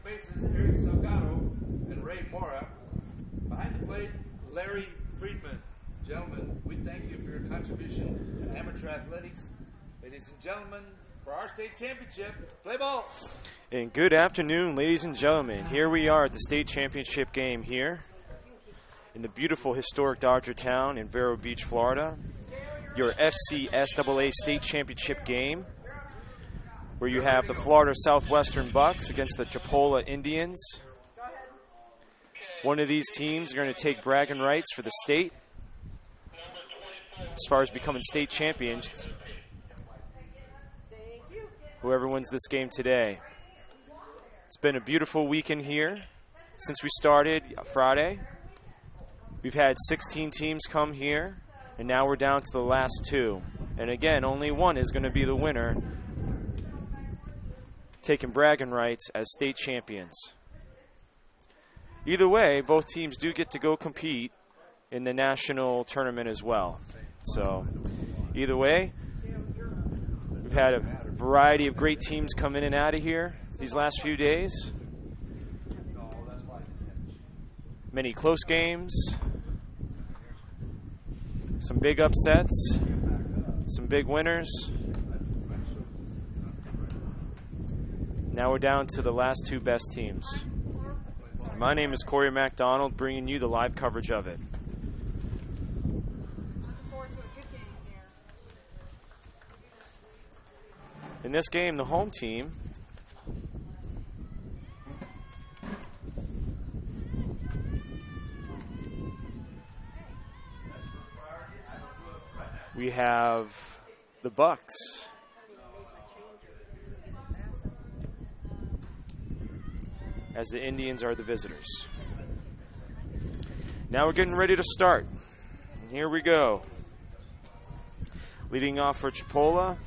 bases, Eric Salgado and Ray Mora. Behind the plate, Larry Friedman. Gentlemen, we thank you for your contribution to amateur athletics. Ladies and gentlemen, for our state championship, play ball. And good afternoon, ladies and gentlemen. Here we are at the state championship game here in the beautiful historic Dodger town in Vero Beach, Florida. Your FCSAA state championship game, where you have the Florida Southwestern Bucks against the Chipola Indians. One of these teams are going to take bragging rights for the state as far as becoming state champions. Whoever wins this game today. It's been a beautiful weekend here since we started Friday. We've had 16 teams come here, and now we're down to the last 2. And again, only one is going to be the winner, taking bragging rights as state champions. Either way, both teams do get to go compete in the national tournament as well. So, either way, we've had a variety of great teams come in and out of here these last few days. Many close games, some big upsets, some big winners. Now we're down to the last 2 best teams. My name is Corey MacDonald, bringing you the live coverage of it. In this game, the home team we have the Bucks. As the Indians are the visitors. Now we're getting ready to start. And here we go. Leading off for Chipola,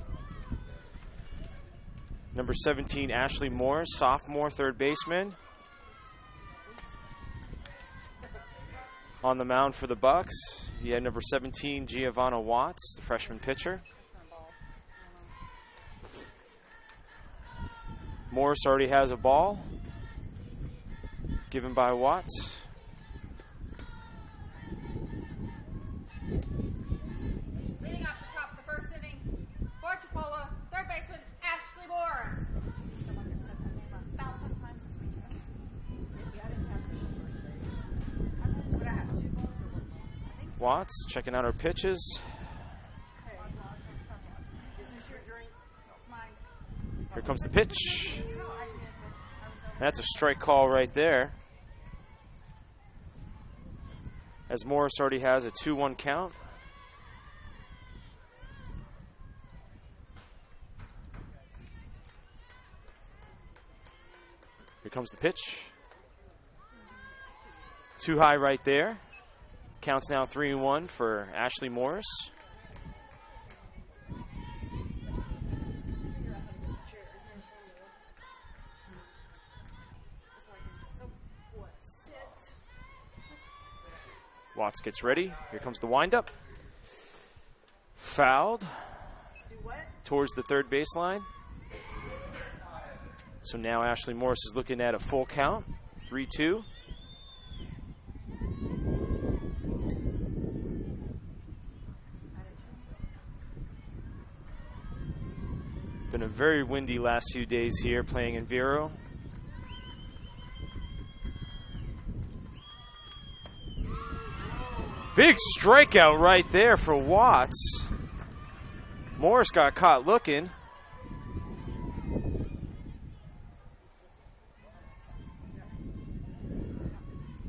number 17, Ashley Morris, sophomore third baseman. On the mound for the Bucks, he had number 17, Giovanna Watts, the freshman pitcher. Morris already has a ball. Given by Watts. Leading off the top of the first inning for Chipola, third baseman Ashley Morris. I feel like I've said that name 1,000 times this weekend. I didn't have to. Would I have 2 balls or 1 ball? Watts checking out her pitches. Hey, is this your drink? It's mine. Here comes the pitch. That's a strike call right there. As Morris already has a 2-1 count. Here comes the pitch. Too high right there. Counts now 3-1 for Ashley Morris. Watts gets ready. Here comes the windup. Fouled towards the third baseline. So now Ashley Morris is looking at a full count, 3-2. Been a very windy last few days here playing in Vero. Big strikeout right there for Watts. Morris got caught looking.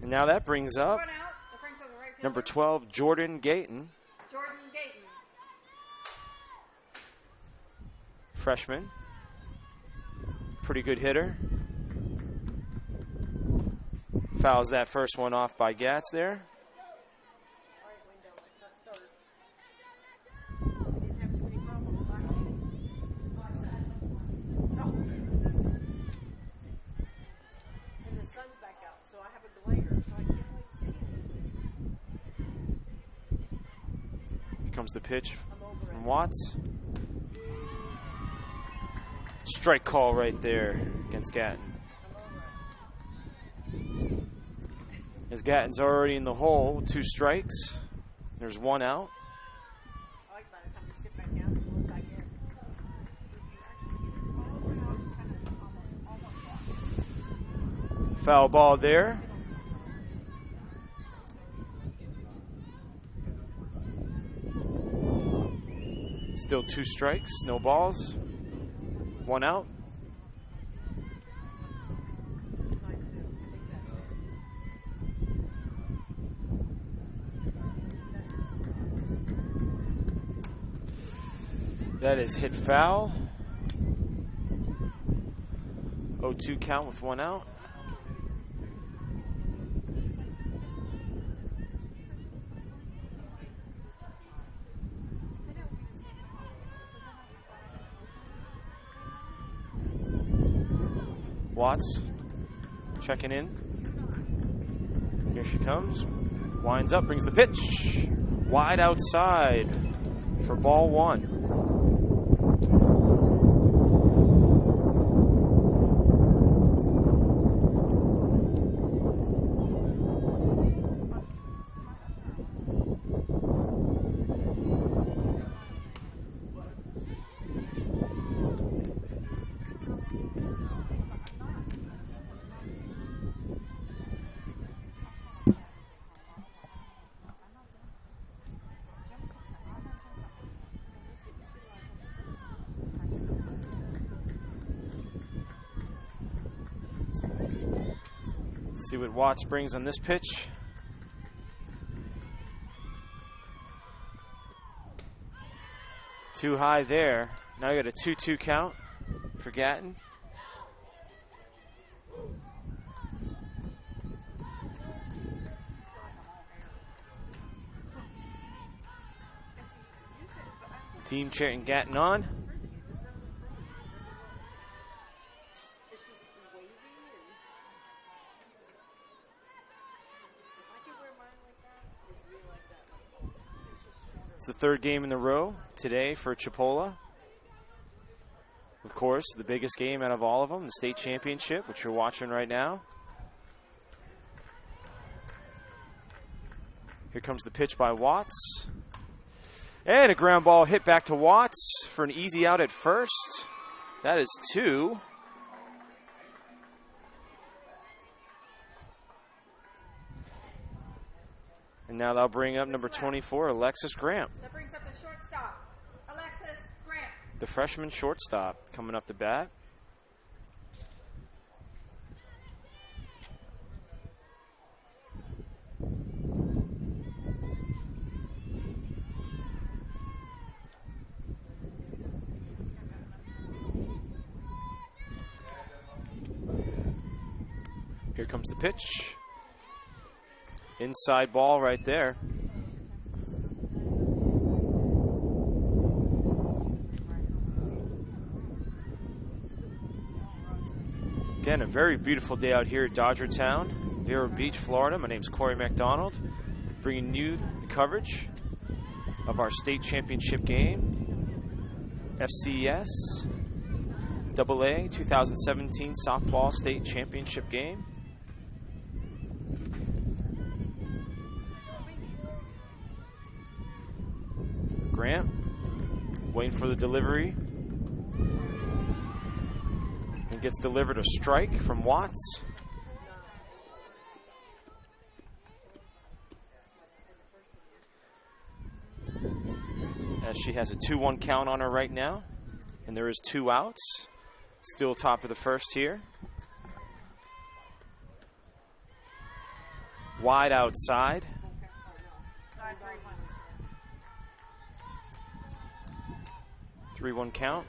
And now that brings up number 12, Jordan Gayton. Freshman. Pretty good hitter. Fouls that first one off by Gatz there. Comes the pitch from Watts. Strike call right there against Gatton. As Gatton's already in the hole, 2 strikes. There's 1 out. I like by the time you sit back down and look back in. You actually get it all the way out, kind of almost Foul ball there. Still 2 strikes, no balls. 1 out. That is hit foul. 0-2 count with 1 out. Watts checking in. Here she comes. Winds up, brings the pitch. Wide outside for ball 1. See what Watts brings on this pitch. Too high there. Now you got a 2-2 count for Gatton. Team cheering Gatton on. It's the 3rd game in a row today for Chipola. Of course, the biggest game out of all of them, the state championship, which you're watching right now. Here comes the pitch by Watts. And a ground ball hit back to Watts for an easy out at first. That is 2. And now they'll bring up number 24, Alexis Grant. That brings up the shortstop, Alexis Grant. The freshman shortstop coming up to bat. Here comes the pitch. Inside ball right there. Again, a very beautiful day out here at Dodger Town, Vero Beach, Florida. My name's Corey McDonald, bringing you the coverage of our state championship game, FCSAA 2017 softball state championship game. Grant waiting for the delivery. And gets delivered a strike from Watts. As she has a 2-1 count on her right now. And there is 2 outs. Still top of the first here. Wide outside. 3-1 count.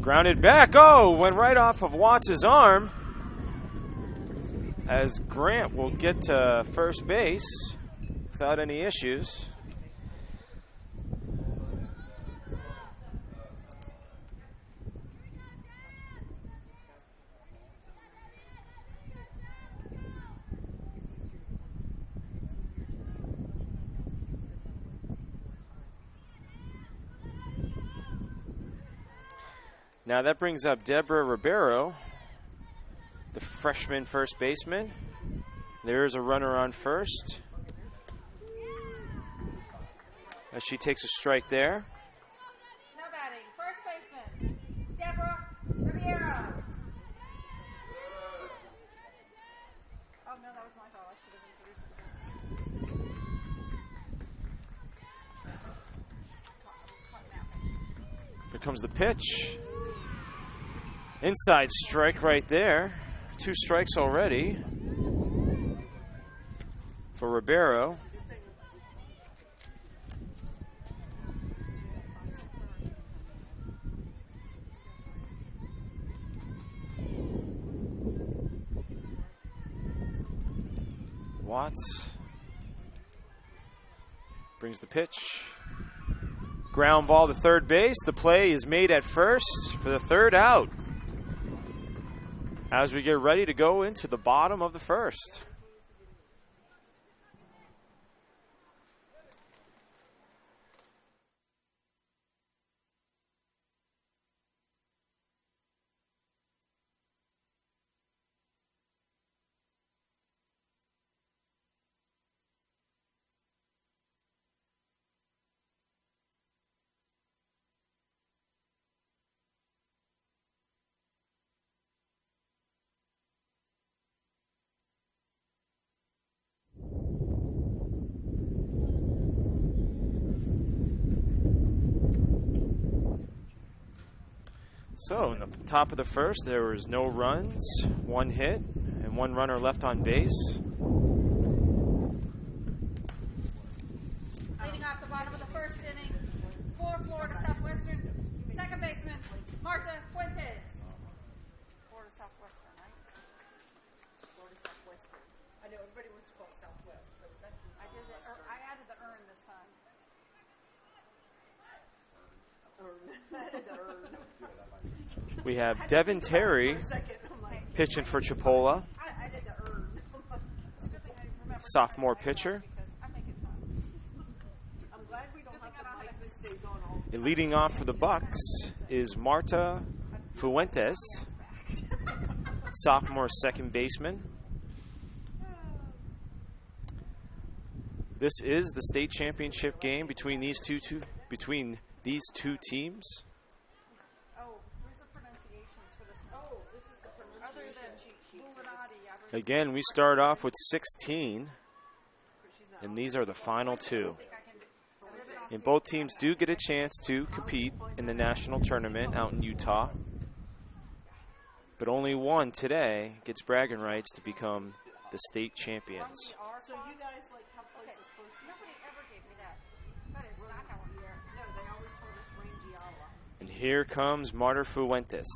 Grounded back. Oh, went right off of Watts' arm. As Grant will get to first base without any issues. Now that brings up Deborah Ribeiro, the freshman first baseman. There's a runner on first, as she takes a strike there. Now batting, first baseman, Deborah Ribeiro. Oh no, that was my fault. I should have introduced it. Here comes the pitch. Inside strike right there. 2 strikes already for Ribeiro. Watts brings the pitch. Ground ball to third base. The play is made at first for the third out, as we get ready to go into the bottom of the first. So in the top of the first, there was no runs, 1 hit, and 1 runner left on base. Leading off the bottom of the first inning, for Florida Southwestern, second baseman, Marta Fuentes. Florida Southwestern, right? Florida Southwestern. I know everybody wants to call it Southwest, but it's actually I added the earn this time. I added the earn. We have Devin Terry pitching for Chipola, I did the earn. sophomore pitcher. I'm glad we don't have to mic this stays on all the And leading off for the Bucks is Marta Fuentes, sophomore second baseman. This is the state championship game between these two teams. Oh, where's the pronunciations for this one? Oh, this is the Other pronunciation than Illuminati, Again, we start off with 16, and these are the final 2. And both teams do get a chance to compete in the national tournament out in Utah. But only one today gets bragging rights to become the state champions. So you guys like have places close to each other? Nobody ever gave me that. That is not how it works. No, they always told us Rangiala. And here comes Marta Fuentes.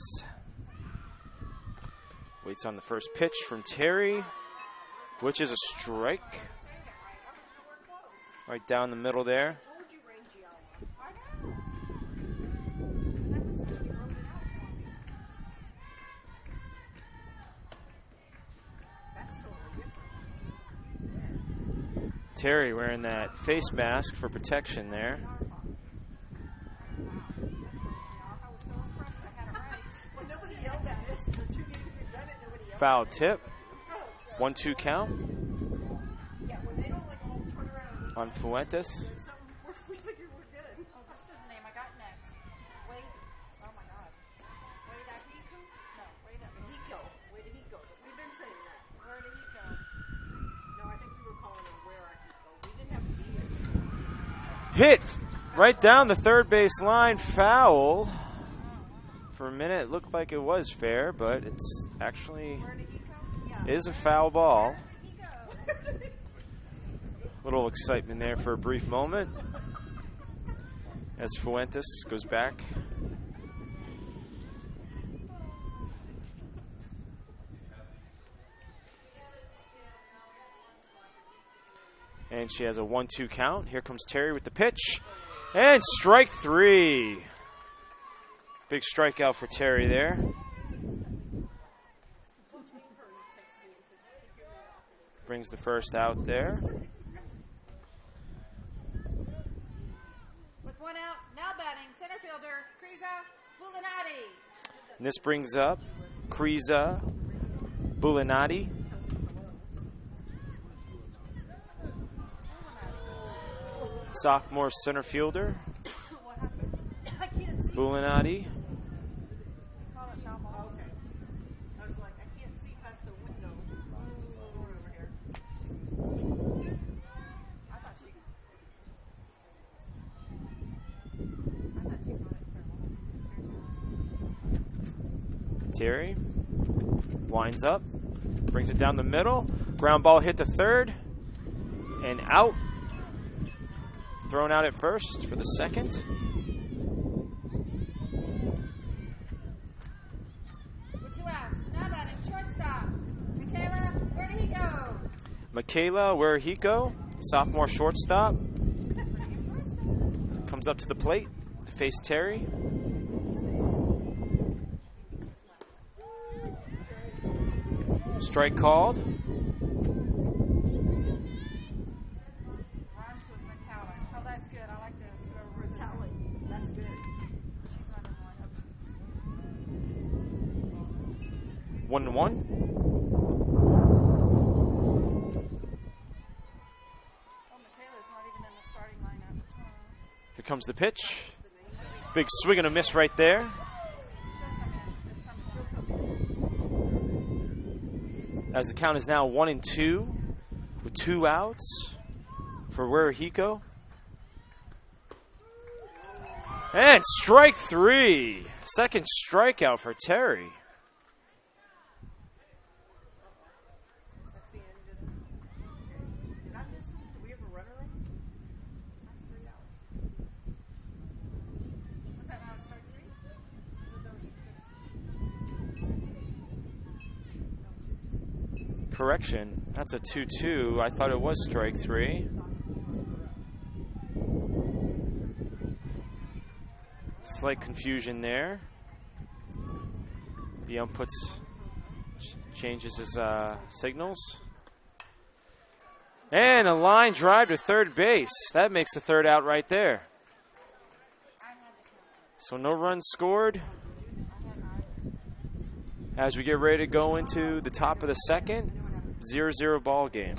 Waits on the first pitch from Terry, which is a strike. Right down the middle there. I told you Rangiala. I know. That was such a wrote it out for me. That's totally different. Terry wearing that face mask for protection there. I was so impressed I had it right. Well, nobody yelled at us. The 2 games we've done it, nobody yelled Foul at us. tip. Oh, so, 1-2 count yeah, when they don't like all turn around and on Fuentes. say something, we figure we're good. Oh, this is the name I got next. Wade. Oh my God. Wade Ahiku? No, Wade Ahiku. Where did he go? We've been saying that. Where did he go? No, I think we were calling him where I could go. We didn't have a D. Hit right down the third base line. Foul. For a minute, it looked like it was fair, but it's actually Where did he go? Yeah. is a foul ball. Where did he go? Little excitement there for a brief moment as Fuentes goes back. And she has a 1-2 count. Here comes Terry with the pitch. And strike 3. Big strikeout for Terry there. Brings the first out there. With 1 out, now batting, center fielder, Kriza Bulinati. And this brings up Kriza Bulinati. Sophomore center fielder. What happened? I can't see. Bulinati. Call it foul ball. Okay. I was like, I can't see past the window. Door over here. I thought she got it. Terry winds up, brings it down the middle. Ground ball hit to third and out. Thrown out at first for the second. With 2 outs. Now batting shortstop. Michaela, where did he go? Michaela Werhiko, sophomore shortstop. Comes up to the plate to face Terry. Strike called. Rhymes with metallic. Oh, that's good. I like this. Metallic. That's good. She's not in the lineup. 1-1. Oh, Michaela's not even in the starting lineup. Here comes the pitch. Big swing and a miss right there. She'll come in at some point. As the count is now 1-2 with 2 outs for Werhiko. And strike 3. Second strikeout for Terry. That's the end of it. Did I miss one? Did we have a runner in? That's 3 out. Was that not a strike 3? Correction, that's a 2-2. I thought it was strike 3. Slight confusion there. The ump changes his signals. And a line drive to third base. That makes the third out right there. So no runs scored. As we get ready to go into the top of the second, 0-0 ball game.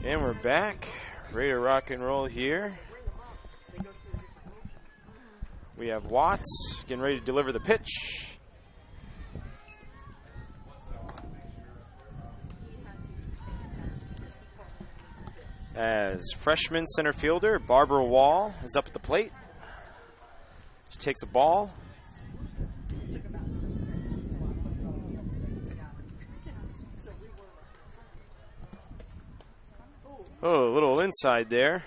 And we're back, ready to rock and roll here. We have Watts getting ready to deliver the pitch. As freshman center fielder Barbara Wall is up at the plate. She takes a ball. Oh, a little inside there.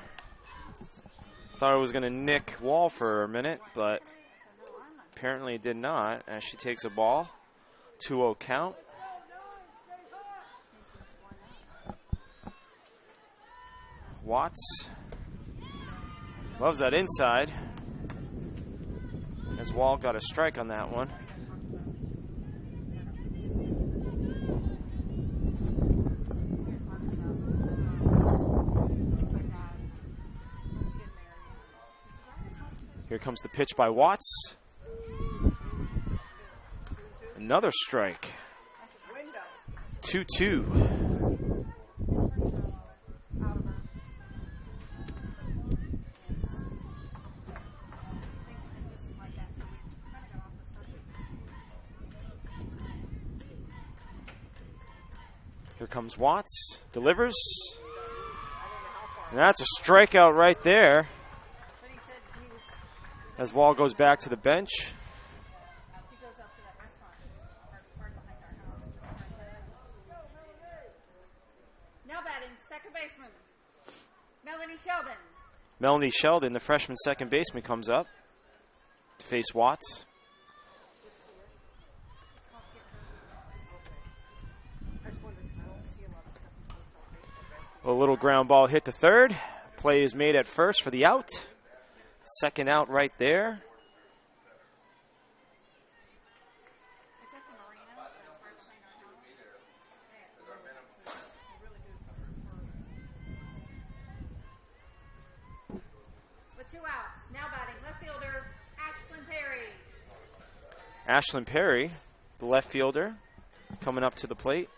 Thought it was going to nick Wall for a minute, but apparently it did not as she takes a ball. 2-0 count. Watts loves that inside as Wall got a strike on that one. Here comes the pitch by Watts. Another strike. 2-2. Here comes Watts. Delivers. And that's a strikeout right there. As Wall goes back to the bench. Now batting, second baseman, Melanie Sheldon. Melanie Sheldon, the freshman second baseman, comes up to face Watts. A little ground ball hit to third. Play is made at first for the out. Second out right there. With 2 outs, now batting, left fielder, Ashlyn Perry. Ashlyn Perry, the left fielder, coming up to the plate.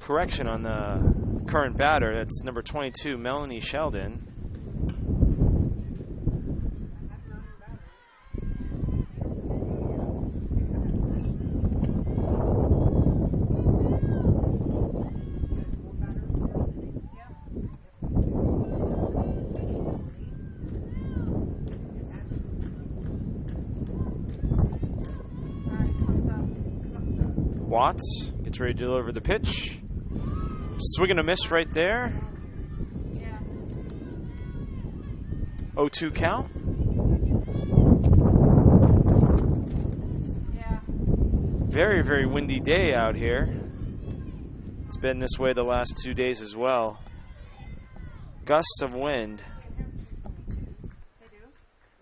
Correction on the current batter. That's number 22, Melanie Sheldon. Watts gets ready to deliver the pitch. Swing and a miss right there. Yeah. 0-2 count. Yeah. Very, very windy day out here. It's been this way the last 2 days as well. Gusts of wind.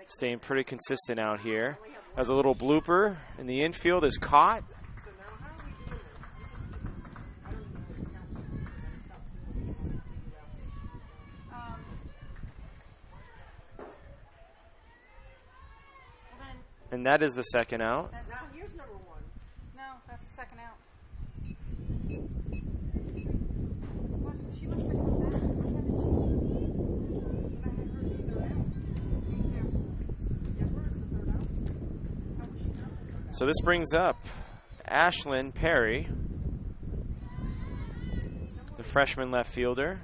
Staying pretty consistent out here. Has a little blooper in the infield is caught. And that is the second out. Now here's number 1. No, that's the second out. What? She must have come back. When did she? But I had her do the third out. Me too. Yeah, where's the third out? How was she not the third out? So this brings up Ashlyn Perry, the freshman left fielder.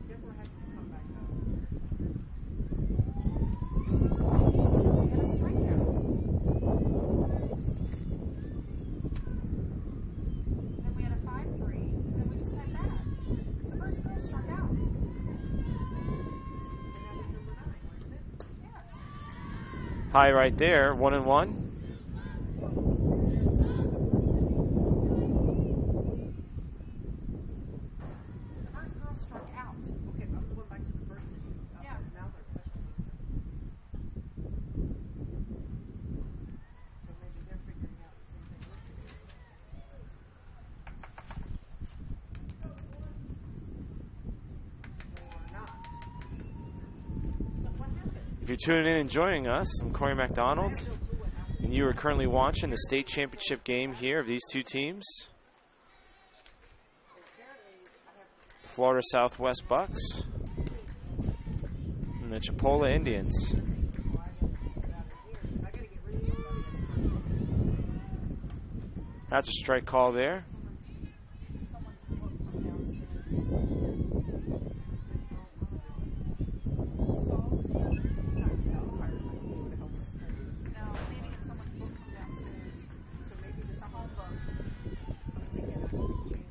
Never had to come back though. And a strikeout. Then we had a 5-3. Then we just had that. The first girl struck out. And that was number 9, wasn't it? Yes. High right there, 1-1. The first girl struck out. Okay, I'm going back to the first inning. Yeah. Now they're questioning something. So maybe they're figuring out the same thing we're figuring out. Or not. So what happened? If you're tuning in and joining us, I'm Corey McDonald, I have no clue what happened. and you are currently watching the state championship game here of these two teams. Apparently, I have The Florida Southwest Bucks and the Chipola Indians. why I got to get out of here because I got to get rid of somebody. That's a strike call there. Someone's book from downstairs. No, maybe it's someone's book from downstairs. So maybe It's a home book. they get a change.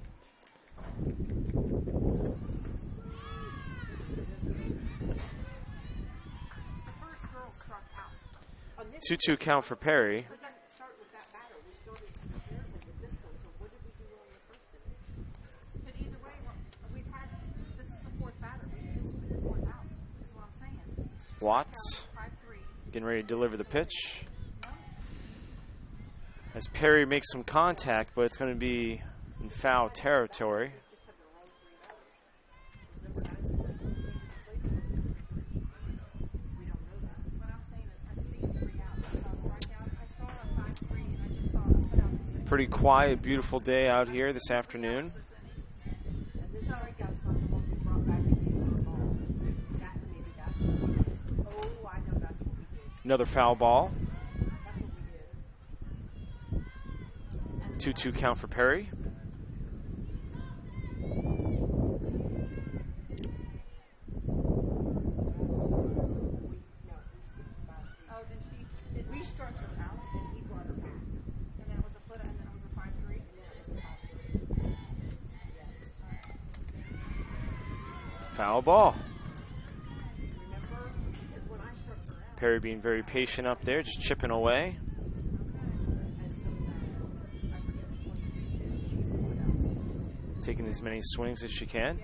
The first girl struck out. On this, 2-2 count for Perry. we got to start with that batter. Watts 5-3. getting ready to deliver the pitch. As Perry makes some contact, but it's going to be in foul territory. What I'm saying is I've seen 3 outs. I saw a strikeout. I saw a 5-3, and I just saw a put out the 6. Pretty quiet, beautiful day out here this afternoon. And this strikeout's not the one we brought back and gave her a ball. That maybe that's what it is. Oh, I know that's what we did. Another foul ball. That's what we did. 2-2 count for Perry. Oh, then she did. We struck her out and he brought her back. And then it was a put, and then it was a 5-3. Foul ball. Remember? Because when I struck her out, Perry being very patient up there, just chipping away. and so I forget which one she did. She's the one else. Taking as many swings as she can.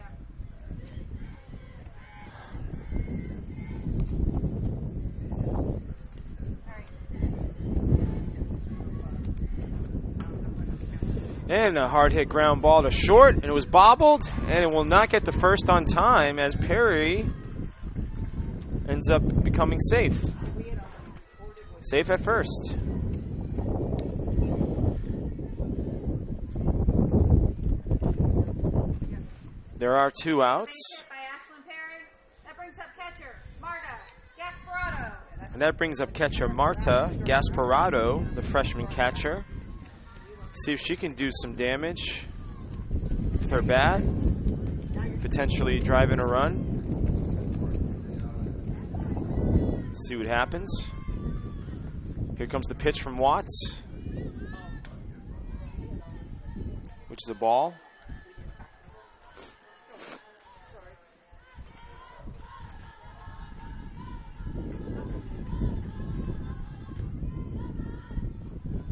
And a hard hit ground ball to short, and it was bobbled, and it will not get the first on time as Perry ends up becoming safe. Safe at first. There are 2 outs, Base hit by Ashlyn Perry. That brings up catcher Marta Gasparotto. and that brings up catcher Marta Gasparotto, the freshman catcher. See if she can do some damage with her bat, potentially driving a run. See what happens. Here comes the pitch from Watts, which is a ball.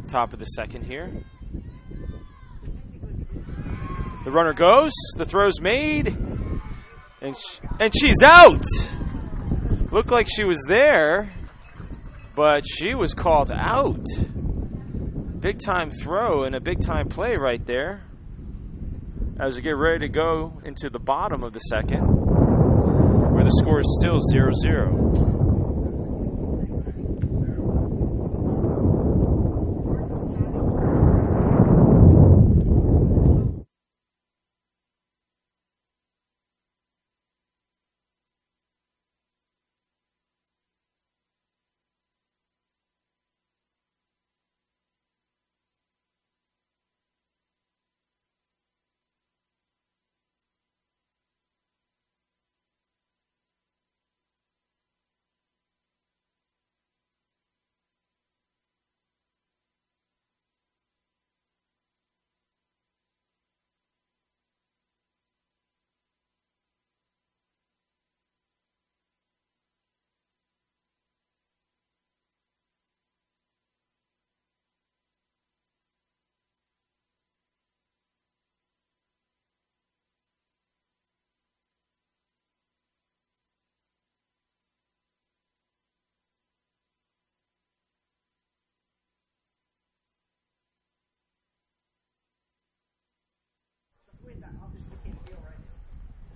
Top of the second here. The runner goes, the throw's made, and she's out. Looked like she was there, but she was called out. Big time throw and a big time play right there. As we get ready to go into the bottom of the second, where the score is still 0-0.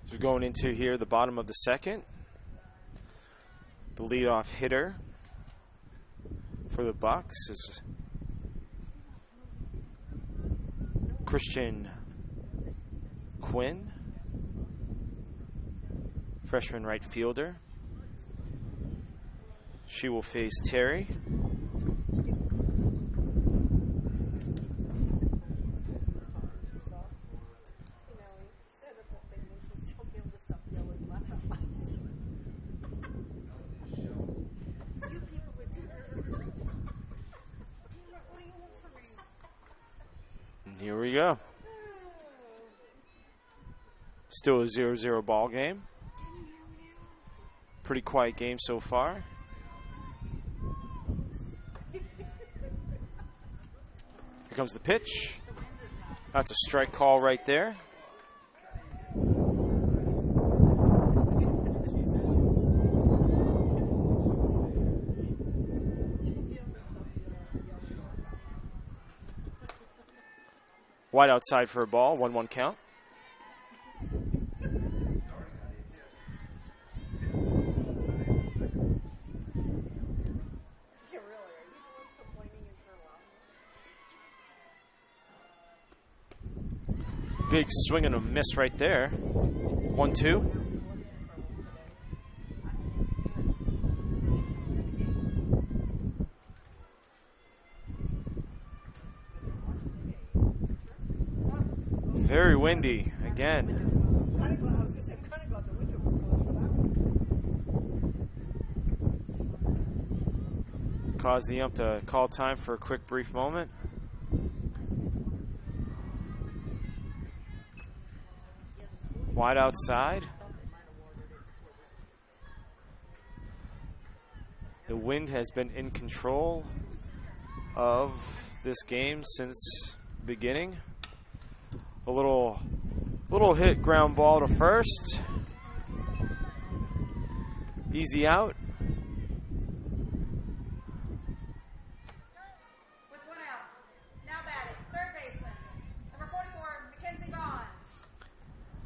So we're going into here the bottom of the second. The leadoff hitter for the Bucks is Christian Quinn, freshman right fielder. She will face Terry. Here we go. Still a 0-0 ball game. Pretty quiet game so far. Here comes the pitch. That's a strike call right there. Wide outside for a ball, 1-1 count. Yeah, really. Are you the ones complaining in Carolina? Big swing and a miss right there. 1-2. Very windy again. I was going to say, I'm kind of glad the window was closed for that one. Caused the ump to call time for a quick brief moment. Wide outside. The wind has been in control of this game since the beginning. A little hit ground ball to first. Easy out. With one out. Now batting, third baseman, number 44, Mackenzie Vaughn.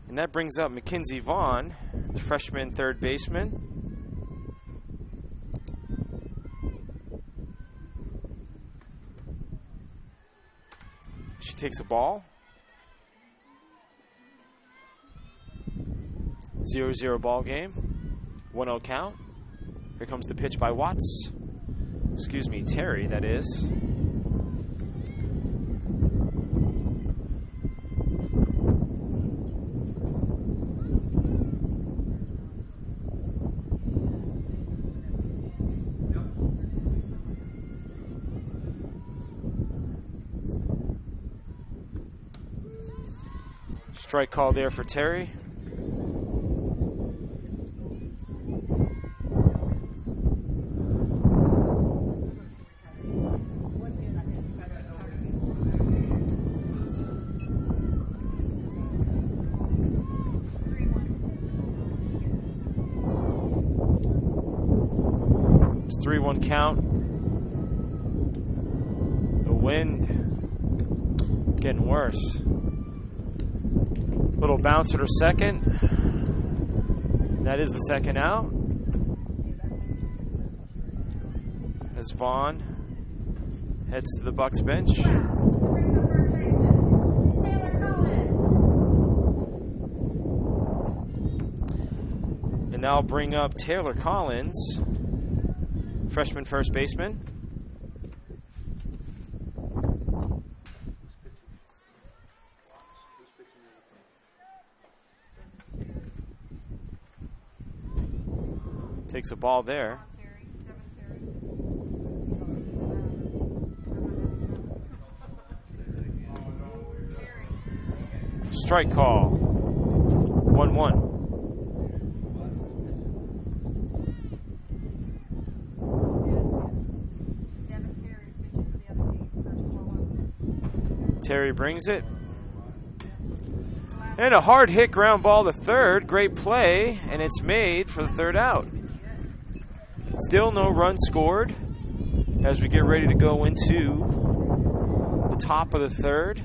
And that brings up Mackenzie Vaughn, the freshman third baseman. She takes a ball. 0-0 ball game. 1-0 count. Here comes the pitch by Watts. Excuse me, Terry, that is. Strike call there for Terry. It's 3-1 count. The wind getting worse. Little bouncer to second. That is the second out. As Vaughn heads to the Bucks bench. Brings up first baseman, Taylor Collins. And now bring up Taylor Collins, freshman first baseman. Takes a ball there. Strike call. 1-1. Terry brings it. And a hard hit ground ball to third. Great play, and it's made for the third out. Still no run scored as we get ready to go into the top of the third.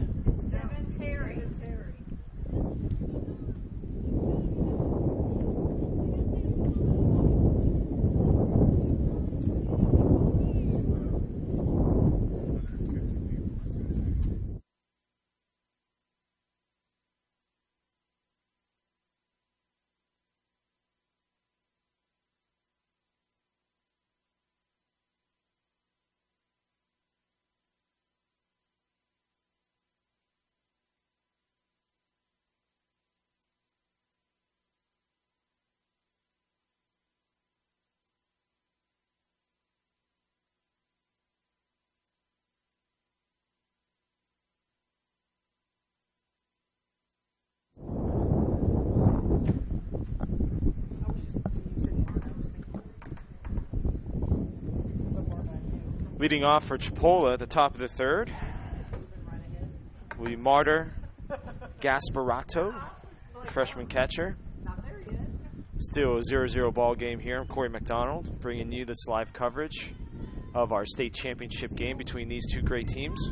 Leading off for Chipola at the top of the third will be Martyr Gasparato, freshman catcher. Still a 0-0 ball game here. I'm Corey McDonald bringing you this live coverage of our state championship game between these two great teams.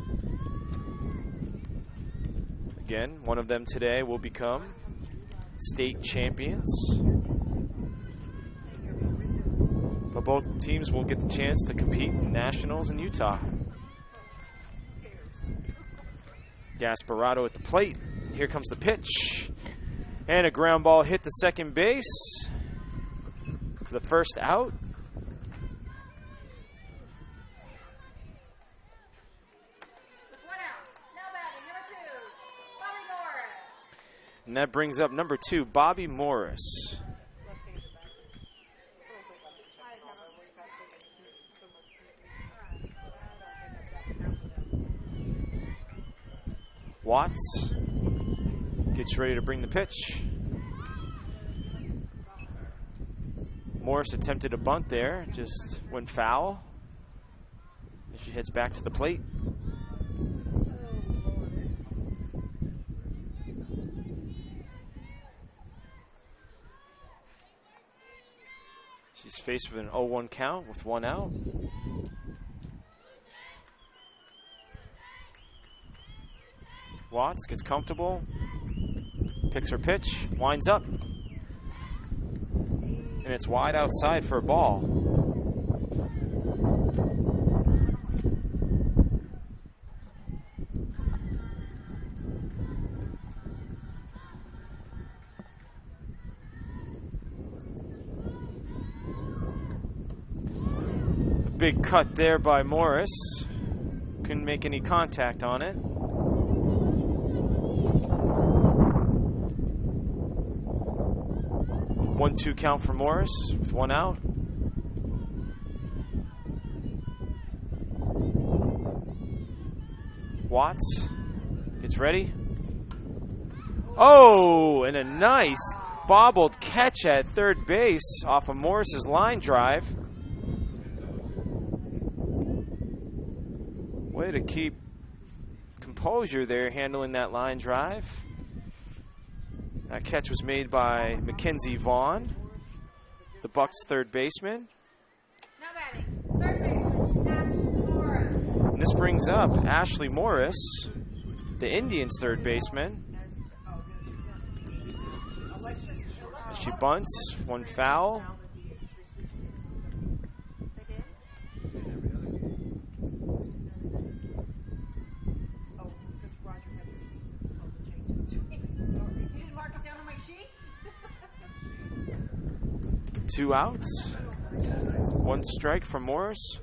Again, one of them today will become state champions. But both teams will get the chance to compete in nationals in Utah. Gasparotto at the plate. Here comes the pitch. And a ground ball hit the second base for the first out. And that brings up number 2, Bobby Morris. Watts gets ready to bring the pitch. Morris attempted a bunt there, just went foul. And she heads back to the plate. She's faced with an 0-1 count with 1 out. Watts gets comfortable, picks her pitch, winds up, and it's wide outside for a ball. A big cut there by Morris. Couldn't make any contact on it. 1-2 count for Morris with 1 out. Watts gets ready. Oh, and a nice bobbled catch at third base off of Morris's line drive. Way to keep composure there handling that line drive. That catch was made by Mackenzie Vaughn, the Bucks' third baseman. Now batting, third baseman, Ashley Morris. And this brings up Ashley Morris, the Indians' third baseman. She bunts, 1 foul. Two outs, 1 strike from Morris.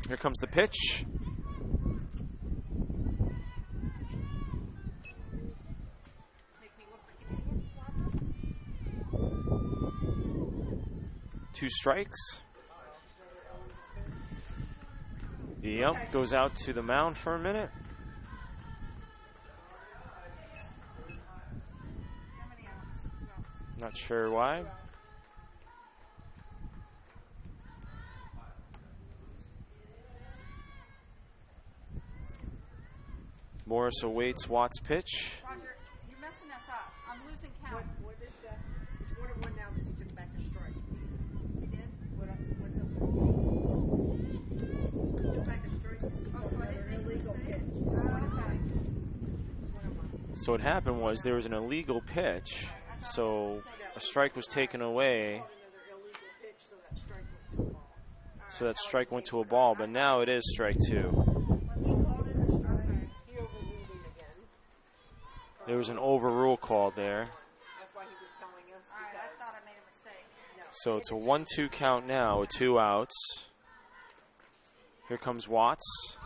Here comes the pitch. Two strikes. Yep, goes out to the mound for a minute. Not sure why. Morris awaits Watts' pitch. Roger, you're messing us up. I'm losing count. What is that? It's 1-1 now because he took back a strike. He did? What's up? He took back a strike because he called another illegal pitch. Okay. So what happened was there was an illegal pitch, so a strike was taken away. Another illegal pitch, so that strike went to a ball. So that strike went to a ball, but now it is strike 2. He called it a strike. He overruled it again. There was an overrule called there. That's why he was telling us. All right, I Because thought I made a mistake. So it's a 1-2 count now with 2 outs. Here comes Watts.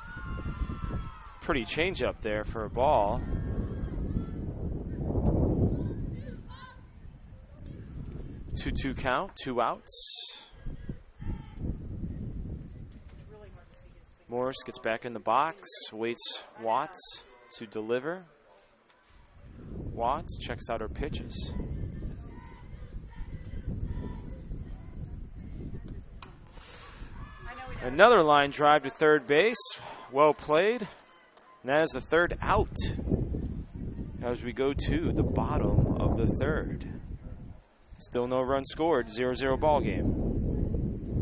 Pretty change up there for a ball. 2-2 count, 2 outs. Morris gets back in the box, waits Watts to deliver. Watts checks out her pitches. Another line drive to third base. Well played. And that is the 3rd out as we go to the bottom of the 3rd. Still no run scored, 0-0 ball game.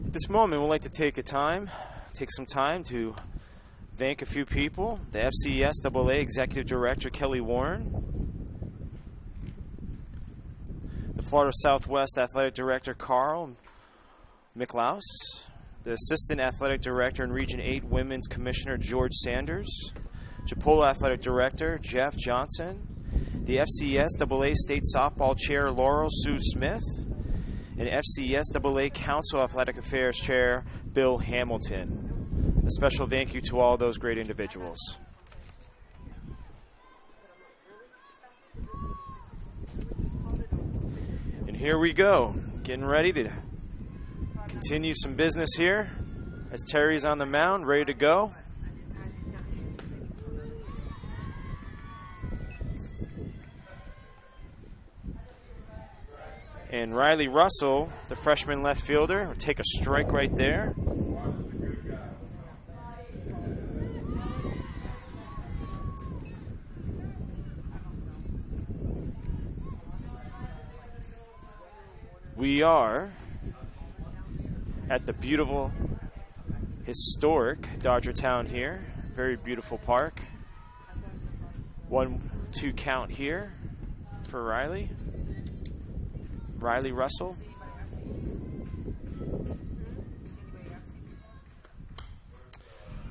At this moment, we'd like to take some time to thank a few people. The FCSAA Executive Director, Kelly Warren. The Florida Southwest Athletic Director, Carl Miklaus. The Assistant Athletic Director and Region 8 Women's Commissioner, George Sanders. Chipola Athletic Director, Jeff Johnson. The FCSAA State Softball Chair, Laurel Sue Smith. And FCSAA Council Athletic Affairs Chair, Bill Hamilton. A special thank you to all those great individuals. And here we go, getting ready to continue some business here as Terry's on the mound, ready to go. And Riley Russell, the freshman left fielder, will take a strike right there. We are at the beautiful, historic Dodger Town here. Very beautiful park. 1-2 count here for Riley Russell.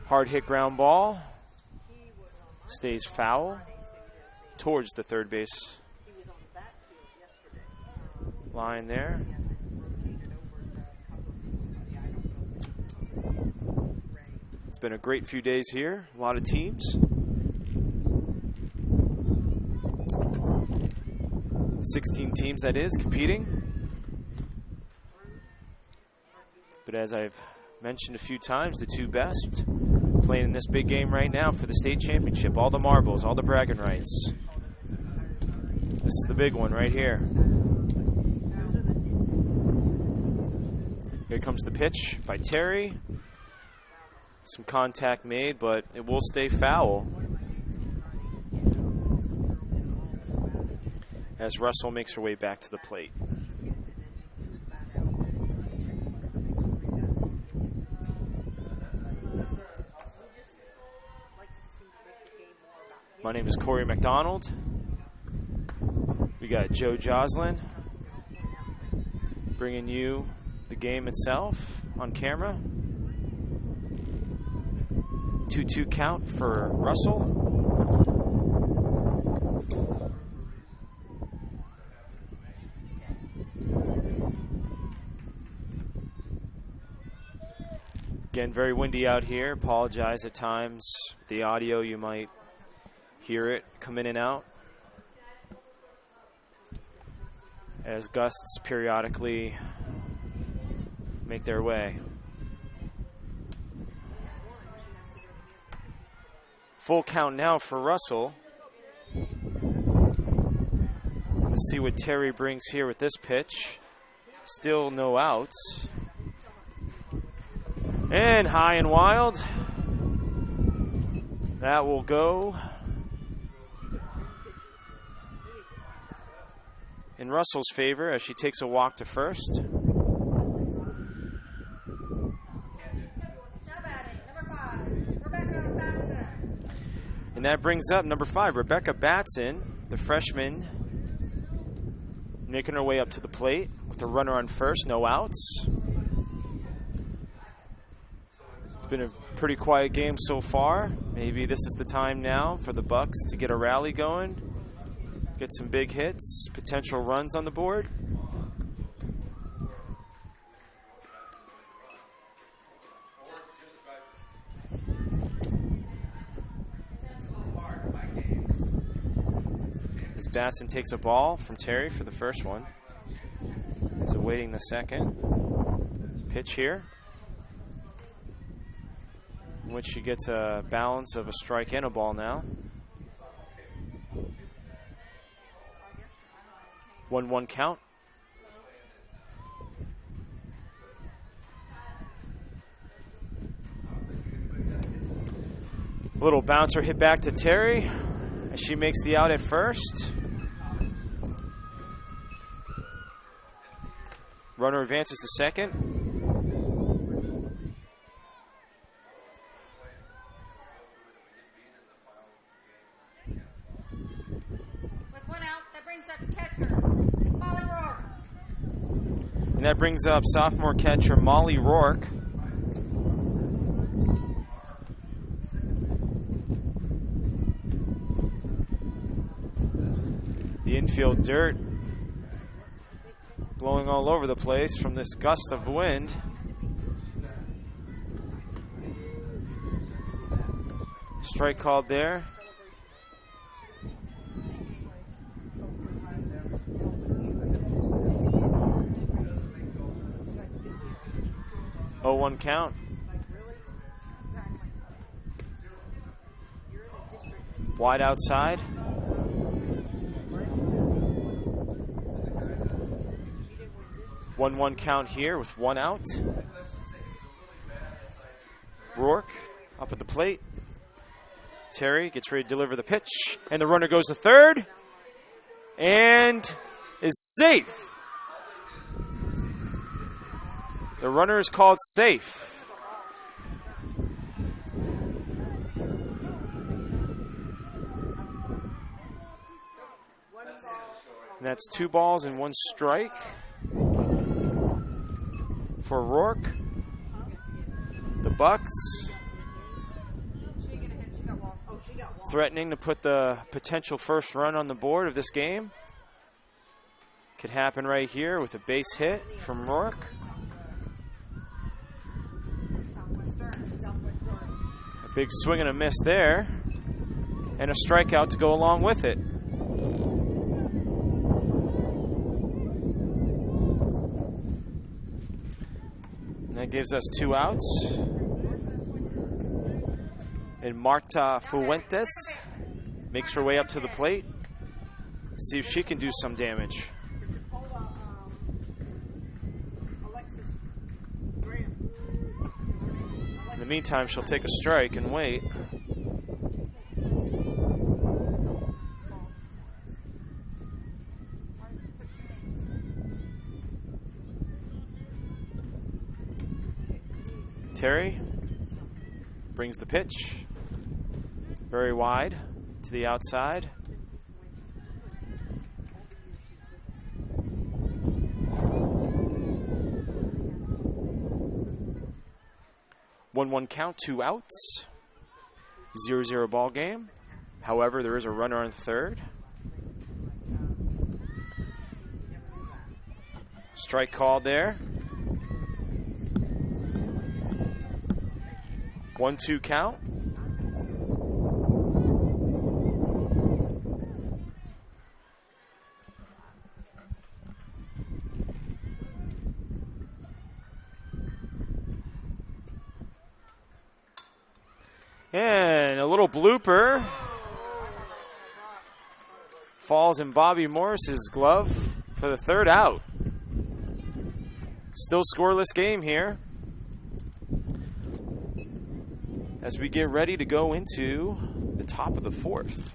Hard hit ground ball. Stays foul towards the third base line there. It's been a great few days here. A lot of teams. 16 teams, that is, competing. But as I've mentioned a few times, the two best playing in this big game right now for the state championship. All the marbles, all the bragging rights. This is the big one right here. Here comes the pitch by Terry. Some contact made, but it will stay foul as Russell makes her way back to the plate. My name is Corey McDonald. We got Joe Joslin bringing you the game itself on camera. 2-2 count for Russell. Again, very windy out here. Apologize at times. The audio, you might hear it come in and out as gusts periodically make their way. Full count now for Russell. Let's see what Terry brings here with this pitch. Still no outs. And high and wild. That will go in Russell's favor as she takes a walk to first. And that brings up number 5, Rebecca Batson, the freshman, making her way up to the plate with a runner on first, no outs. It's been a pretty quiet game so far. Maybe this is the time now for the Bucks to get a rally going, get some big hits, potential runs on the board. As Batson takes a ball from Terry for the first one. He's awaiting the second pitch here, in which she gets a balance of a strike and a ball now. 1-1 count. A little bouncer hit back to Terry as she makes the out at first. Runner advances to second. that brings up sophomore catcher Molly Rourke. The infield dirt blowing all over the place from this gust of wind. Strike called there. Oh, 1 count. Wide outside. 1-1 count here with 1 out. Rourke up at the plate. Terry gets ready to deliver the pitch, and the runner goes to third and is safe. The runner is called safe. And that's 2 balls and 1 strike for Rourke. The Bucks threatening to put the potential first run on the board of this game. Could happen right here with a base hit from Rourke. A big swing and a miss there, and a strikeout to go along with it. And that gives us 2 outs. And Marta Fuentes makes her way up to the plate. See if she can do some damage. In the meantime, she'll take a strike and wait. Terry brings the pitch very wide to the outside. One count, 2 outs. 0-0 ball game. However, there is a runner on third. Strike called there. 1-2 count. And a little blooper falls in Bobby Morris's glove for the 3rd out. Still scoreless game here as we get ready to go into the top of the 4th.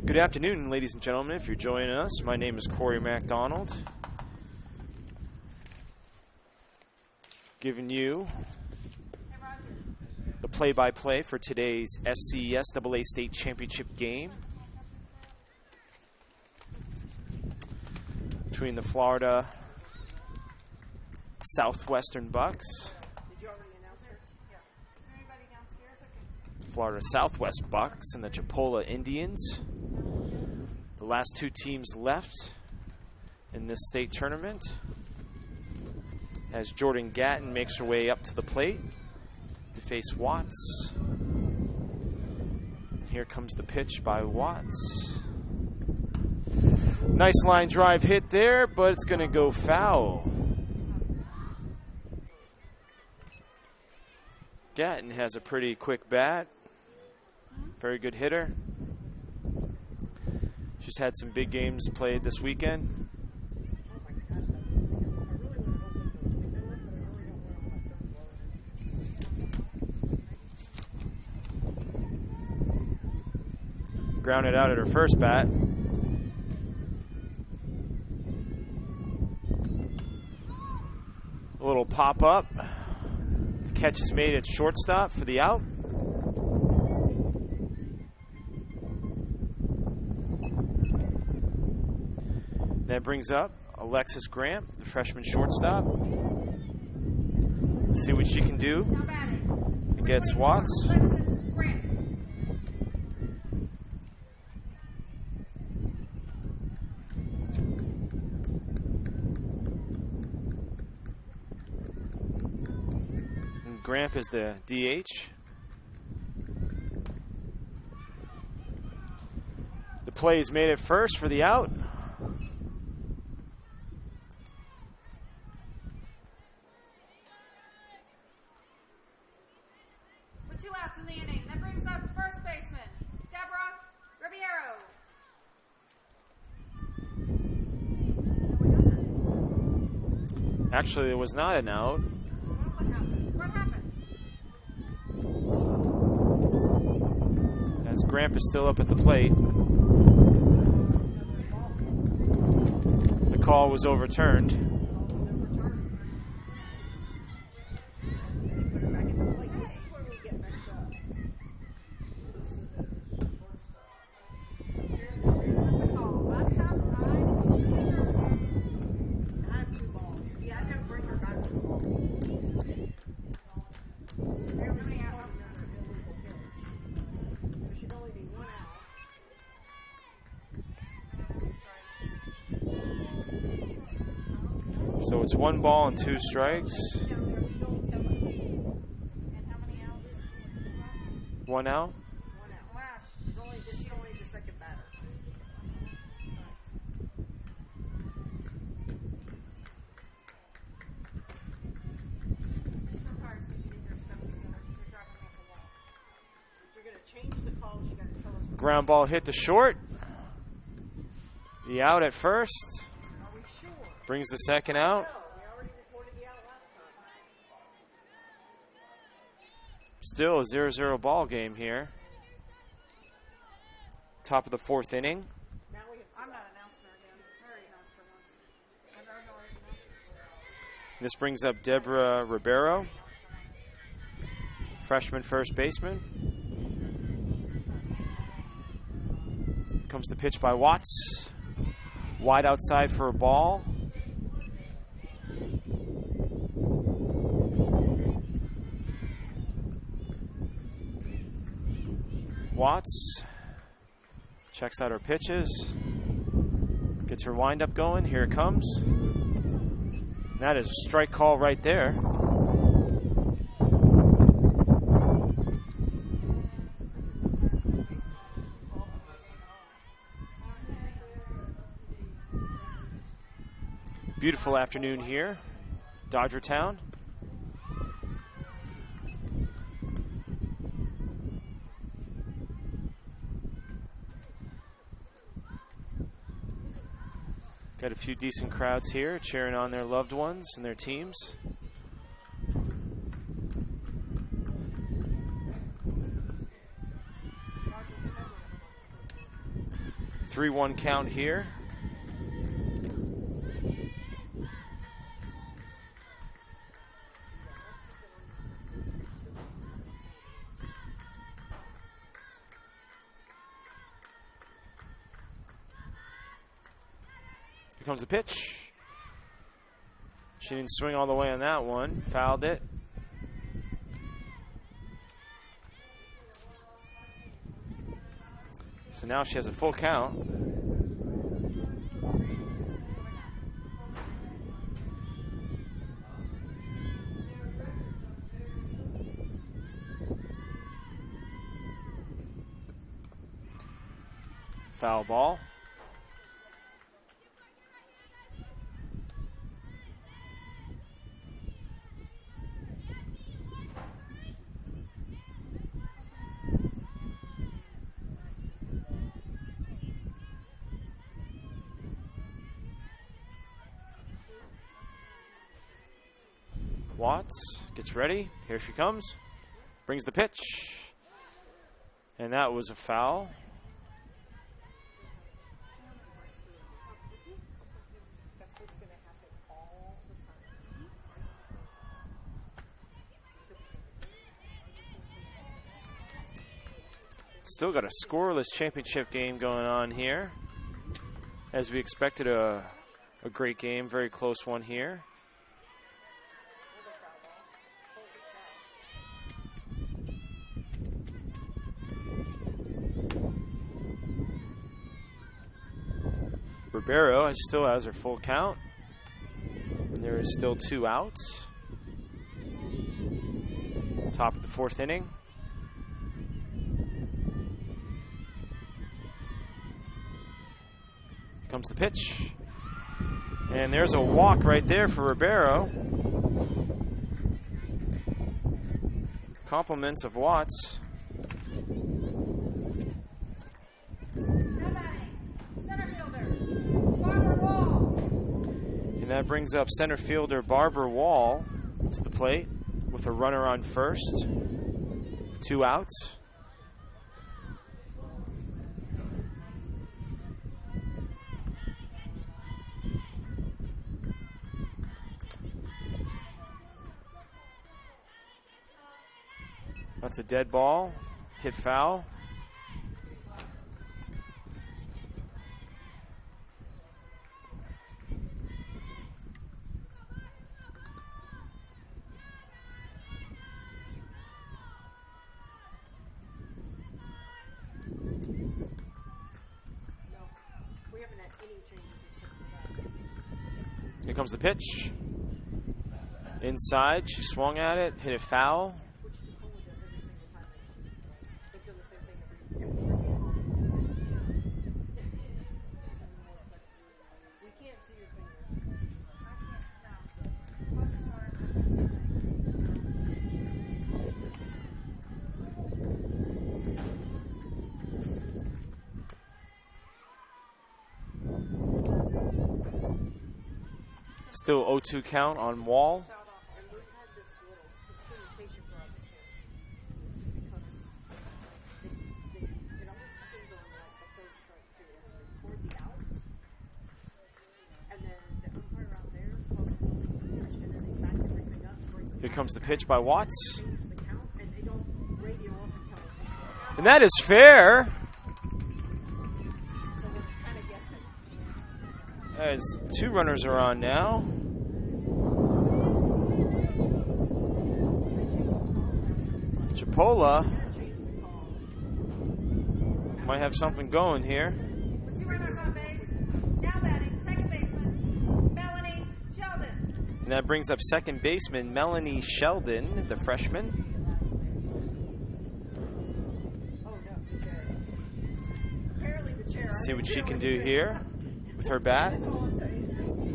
Good afternoon, ladies and gentlemen. If you're joining us, my name is Corey MacDonald. Giving you the play-by-play for today's FCSAA State Championship game between the Florida Southwestern Bucks, Florida Southwest Bucks, and the Chipola Indians. The last 2 teams left in this state tournament as Jordan Gatton makes her way up to the plate to face Watts. Here comes the pitch by Watts. Nice line drive hit there, but it's going to go foul. Gatton has a pretty quick bat. Very good hitter. She's had some big games played this weekend. Oh my gosh, I really want to hold it for a big number, but I really don't want to let them blow. Grounded out at her first bat. A little pop up. Catch is made at shortstop for the out. That brings up Alexis Grant, the freshman shortstop. Let's see what she can do Now batting. against Watts. Alexis Grant. And Gramp is the DH. The play is made at first for the out. With 2 outs in the inning, that brings up first baseman, Deborah Ribeiro. Actually, it was not an out. What happened? What happened? As Gramp is still up at the plate. The call was overturned. They put her back in the plate. This is where we get messed up. What's it called? Back up, I have 2 balls. Yeah, I gotta bring her back to the ball. Apparently, I caught another illegal pitch. There should only be 1 out. So it's 1 ball and 2 strikes. Down there, you don't tell us. And how many outs? 1 out. 1 out. Wow, she's only the second batter. Some cars need to get their stuff together because they're driving me up the wall. If you're gonna change the calls, you gotta tell us. Ground ball hit to short. The out at first. Are we sure? Brings the second out. No, we already reported the out last time. Still a 0-0 ball game here. Top of the 4th inning. Now we have I'm not announcing her again. I already announced her once. I've already announced her. This brings up Deborah Ribeiro, freshman first baseman. Comes the pitch by Watts. Wide outside for a ball. Watts checks out her pitches. Gets her windup going. Here it comes. That is a strike call right there. Beautiful afternoon here, Dodger Town. Got a few decent crowds here cheering on their loved ones and their teams. Three 3-1 count here. Here comes the pitch. She didn't swing all the way on that one. Fouled it. So now she has a full count. Foul ball. Watts gets ready. Here she comes. Brings the pitch. And that was a foul. That's what's going to happen all the time. Still got a scoreless championship game going on here. As we expected, a great game, very close one here. Ribeiro still has her full count. And there is still 2 outs. Top of the 4th inning. Here comes the pitch. And there's a walk right there for Ribeiro. Compliments of Watts. And that brings up center fielder Barbara Wall to the plate with a runner on first. 2 outs. That's a dead ball. Hit foul. Here comes the pitch. Inside, she swung at it, hit it foul. Which Chipola does every single time they come to the plate. They've done the same thing every We can't see your fingers. Still 0-2 count on Wall. And we've had this little communication problem because it always happens on like the 3rd strike too. They record the outs, and then the umpire out there calls a holding pitch, and then they back everything up. Here comes the pitch by Watts. Change the count, and they don't radio up and tell us. And that is fair. So we're kind of guessing. As 2 runners are on now. Chipola might have something going here. With 2 runners on base, now batting, second baseman, Melanie Sheldon. And that brings up second baseman Melanie Sheldon, the freshman. Oh no, the chair. Apparently the chair. See what she can do here with her bat. That's all I'm saying.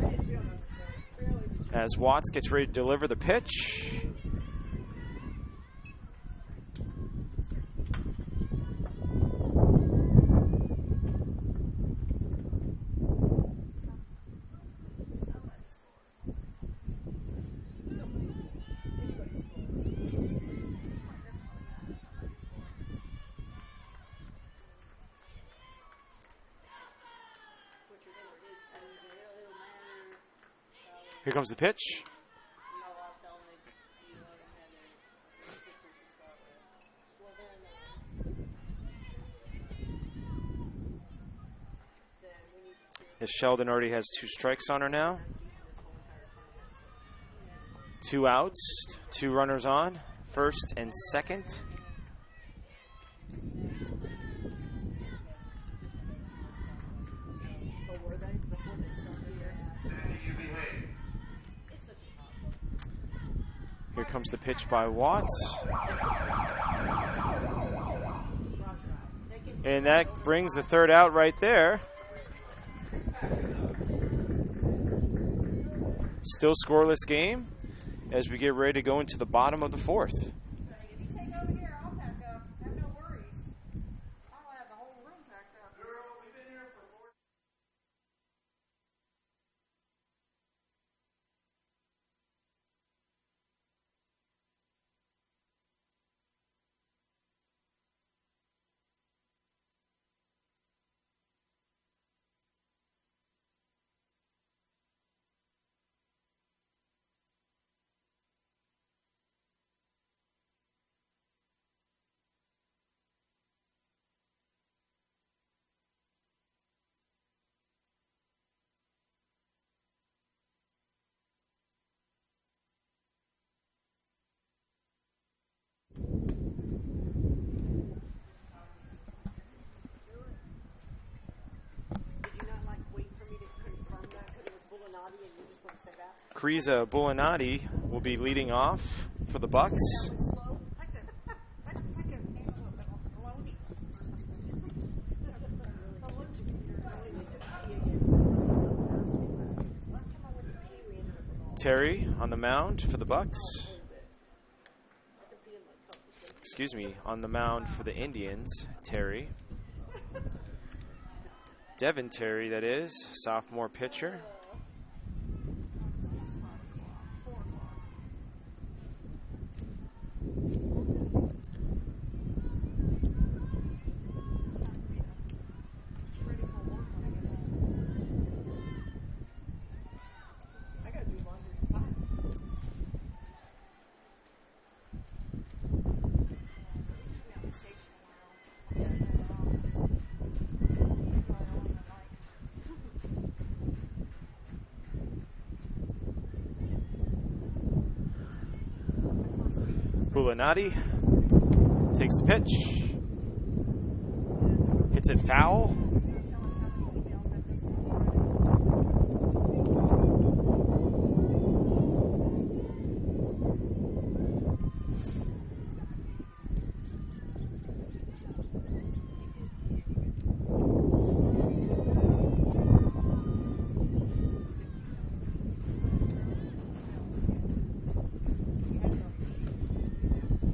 I didn't feel no chair. Apparently the chair. As Watts gets ready to deliver the pitch. Here comes the pitch. As Sheldon already has 2 strikes on her now. 2 outs, 2 runners on, first and second. Here comes the pitch by Watts. And that brings the 3rd out right there. Still scoreless game as we get ready to go into the bottom of the 4th. Kriza Bulinati will be leading off for the Bucks. Terry on the mound for the Bucks. Excuse me, on the mound for the Indians, Terry. Devin Terry, that is, sophomore pitcher. Bulinati takes the pitch, hits it foul.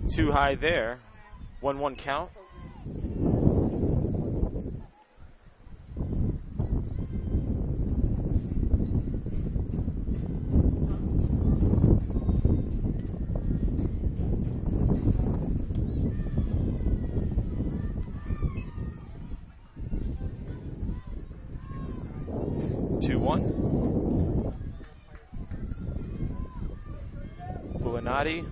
Too high there. 1-1 count. Bulinati.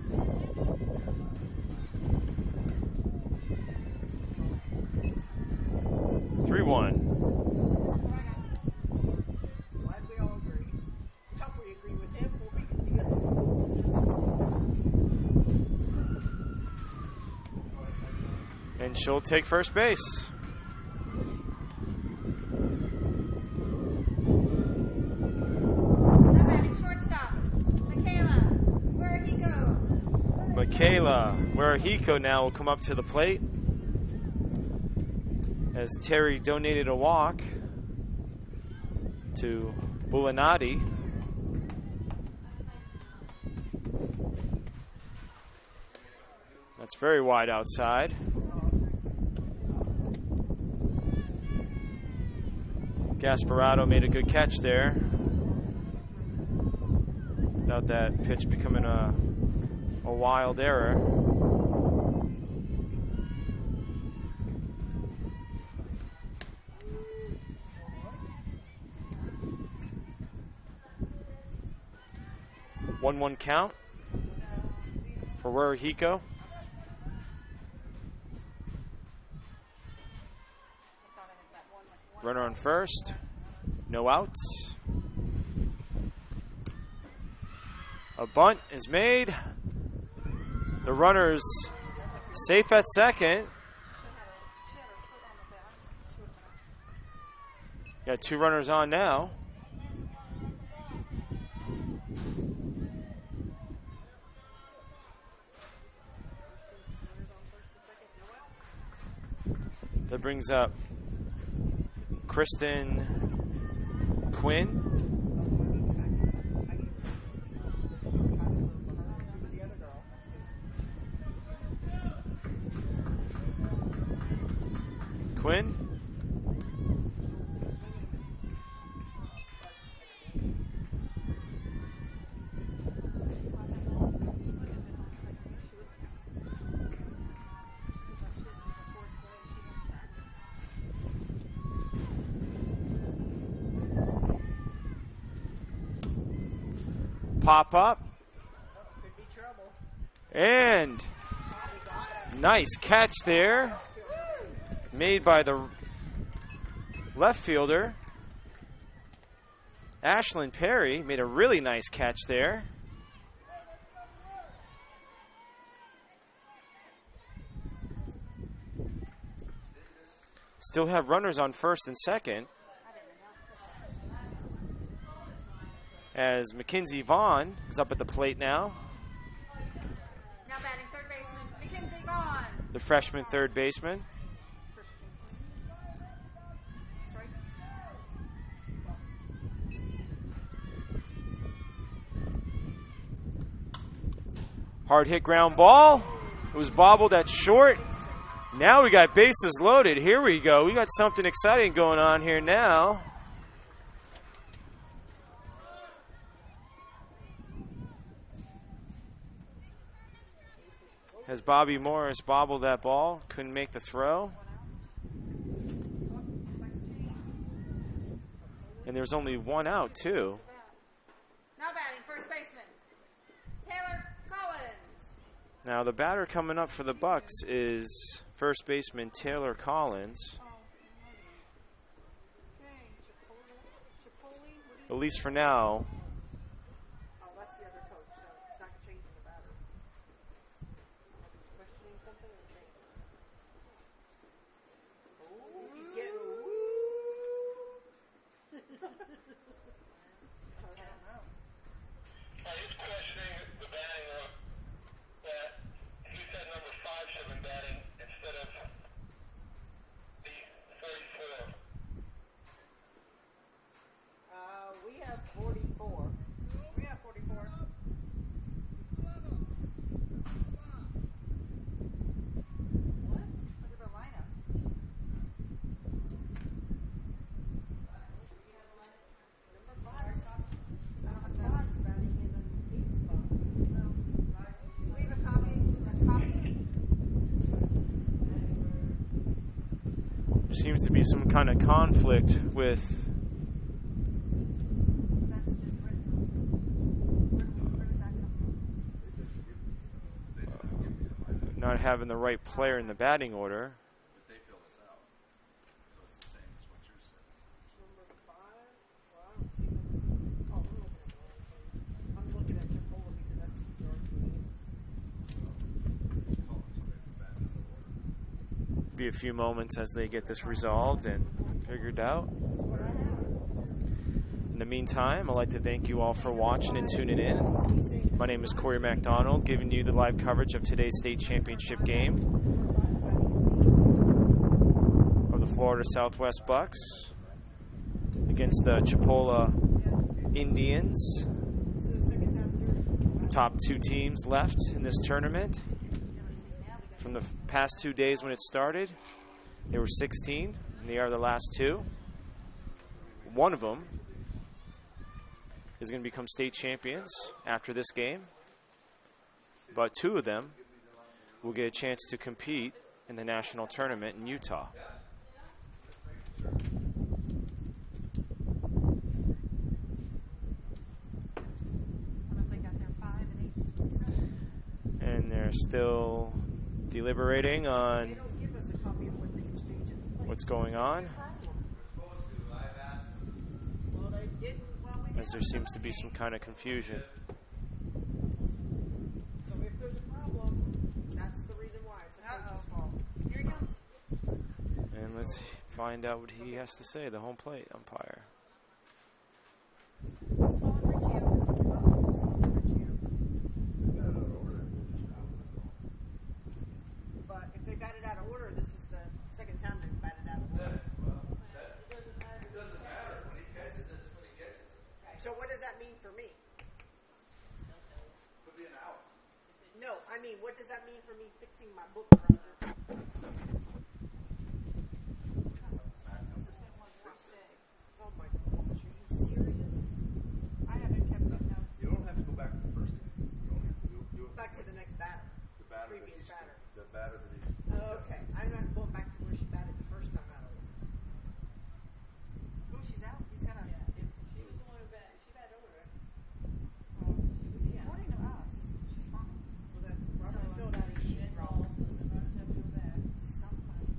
And she'll take first base. Shortstop, Michaela Werahiko now will come up to the plate as Terry donated a walk to Bulinati. That's very wide outside. Gasparado made a good catch there without that pitch becoming a wild error. One count for Werahiko. Runner on first, no outs. A bunt is made. The runner's safe at second. Got two runners on now. That brings up Kristen Quinn. Quinn. Pop up. Could be trouble. And nice catch there. Made by the left fielder. Ashlyn Perry made a really nice catch there. Still have runners on first and second. as Mackenzie Vaughn is up at the plate now. Now batting third baseman, Mackenzie Vaughn. The freshman third baseman. Strike. Hard hit ground ball. It was bobbled at short. Now we got bases loaded. Here we go. We got something exciting going on here now. As Bobby Morris bobbled that ball, couldn't make the throw. And there's only one out, too. Now batting first baseman, Taylor Collins. Now the batter coming up for the Bucks is first baseman Taylor Collins. At least for now. Oh, that's the other coach, so it's not changing the batter. He's questioning something or changing. Oh, he's getting a woo. He's questioning the batting of that he said number 5 should have been batting instead of the 34. We have 44. We have 44. What? Look at the lineup. Number 5's batting in the 8th spot. Do we have a copy? There seems to be some kind of conflict with That's just written. Where does that come from? not having the right player in the batting order. They fill this out. So it's the same as what yours says. Number 5? Well, I don't see them. Oh, I'm looking at Chipola because that's George Lee. Call somebody from back in the order. Be a few moments as they get this resolved and figured out. In the meantime, I'd like to thank you all for watching and tuning in. My name is Corey MacDonald, giving you the live coverage of today's state championship game of the Florida Southwest Bucks against the Chipola Indians. The top two teams left in this tournament. From the past 2 days when it started, there were 16, and they are the last two. One of them is going to become state champions after this game, but two of them will get a chance to compete in the national tournament in Utah. I don't think got their 5 and 8. And they're still deliberating on They don't give us a copy of what they exchange in the place. what's going on, Well, they didn't. Well, we as there seems to be some kind of confusion. So if there's a problem, that's the reason why. It's a coach's fault. Here he comes. And let's find out what he has to say, the home plate umpire. He's calling Richie over. But if they batted out of order, this is the second time they've batted out of order. It doesn't matter. When he catches it, it's when he catches it. So what does that mean for me? Could be an out. No, I mean, what does that mean for me fixing my book, Roger? Oh my gosh, are you serious? I haven't kept it notes. You don't have to go back to the first inning. You don't have to do it. Back to the next batter. The batter that Previous he's- batter. The batter that he's. Okay, I'm not going back to where she batted the first time out of order. Oh, she's out. He's got a. She was the one who batted. She batted over her. According to us, she's fine. Well, that Robert filled out a sheet wrong. Somebody's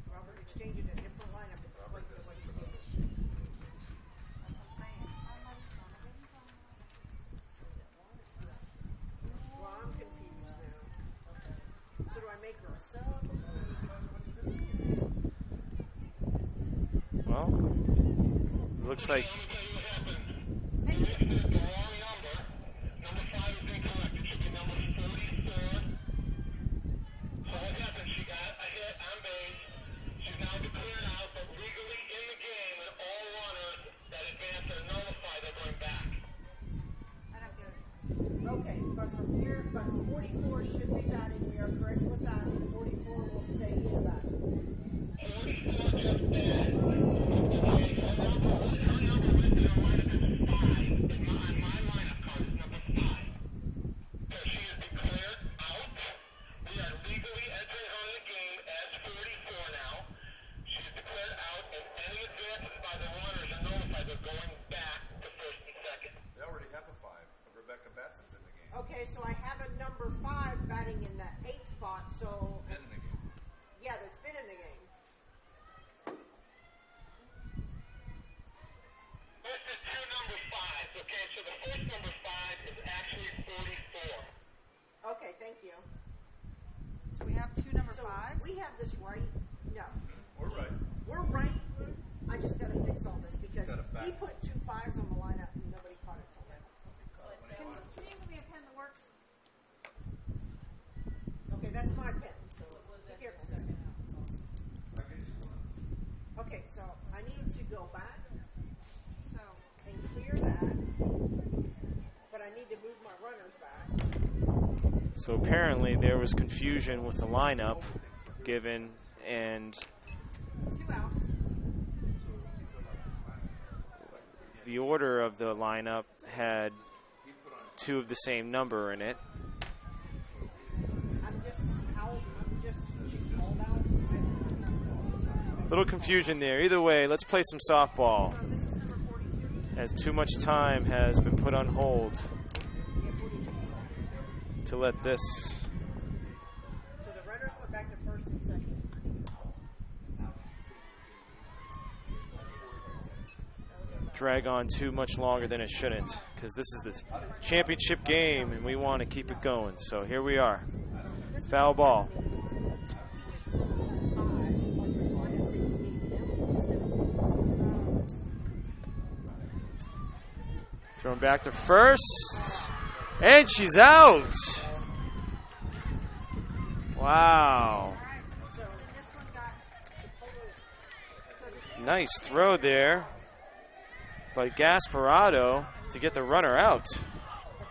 Robert exchanged a different lineup at the plate than what he did. That's what I'm saying. Somebody's gonna get in trouble. Well, I'm confused now. So do I make her a sub? Well, it looks like now declared out, but legally in the game, and all runners that advance are nullified. They're going back. I don't get it. Okay, but from here, but 44 should be batting. We are correct with that. 44 will stay in batting. 44 just batted. Okay, her number listed on lineup is 5. On my lineup card is number 5. So she is declared out. We are legally entering her in the game as 44 now. She is declared out, and any advances by the runners are notified. They're going back to first and second. They already have a 5. Rebecca Batson's in the game. Okay, so I have a number 5 batting in that 8th spot. So Been in the game. yeah, that's been in the game. This is two number 5s. Okay, so the first number 5 is actually 44. Okay, thank you. So we have two number So fives. we have this right. No, We're right. we're right. I just got to fix all this because Gotta back- he put 2 5s on the lineup and nobody caught it from him. Can you give me a pen that works? Okay, that's my pen. So be careful. I get you one. Okay, so I need to go back So and clear that, but I need to move my runners back. So apparently there was confusion with the lineup given, and 2 outs. the order of the lineup had 2 of the same number in it. I'm just out. She's called out. Little confusion there. Either way, let's play some softball, So this is number 42. as too much time has been put on hold to let this So the runners went back to first and second. drag on too much longer than it shouldn't, because this is the championship game and we want to keep it going. So here we are. Foul ball. Thrown back to first, and she's out. Wow. All right. So this one got Chipola. So this Nice throw there by Gasparado to get the runner out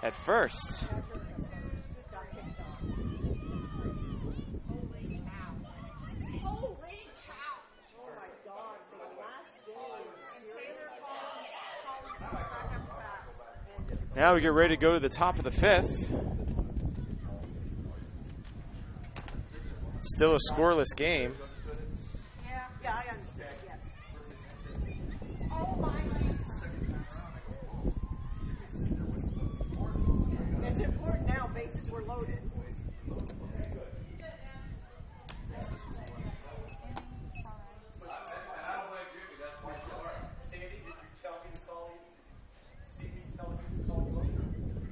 at first. Got picked off. holy cow. Holy cow. Oh my God! For the last game, And Taylor Collins comes back up to bat. and Now we get ready to go to the top of the 5th. Still a scoreless game. Yeah. yeah, I understand. Yes. Oh my! It's important now. Bases were loaded. And I don't blame Jimmy. That's why you are. Sandy, did you tell me to call you? See me telling you to call you later?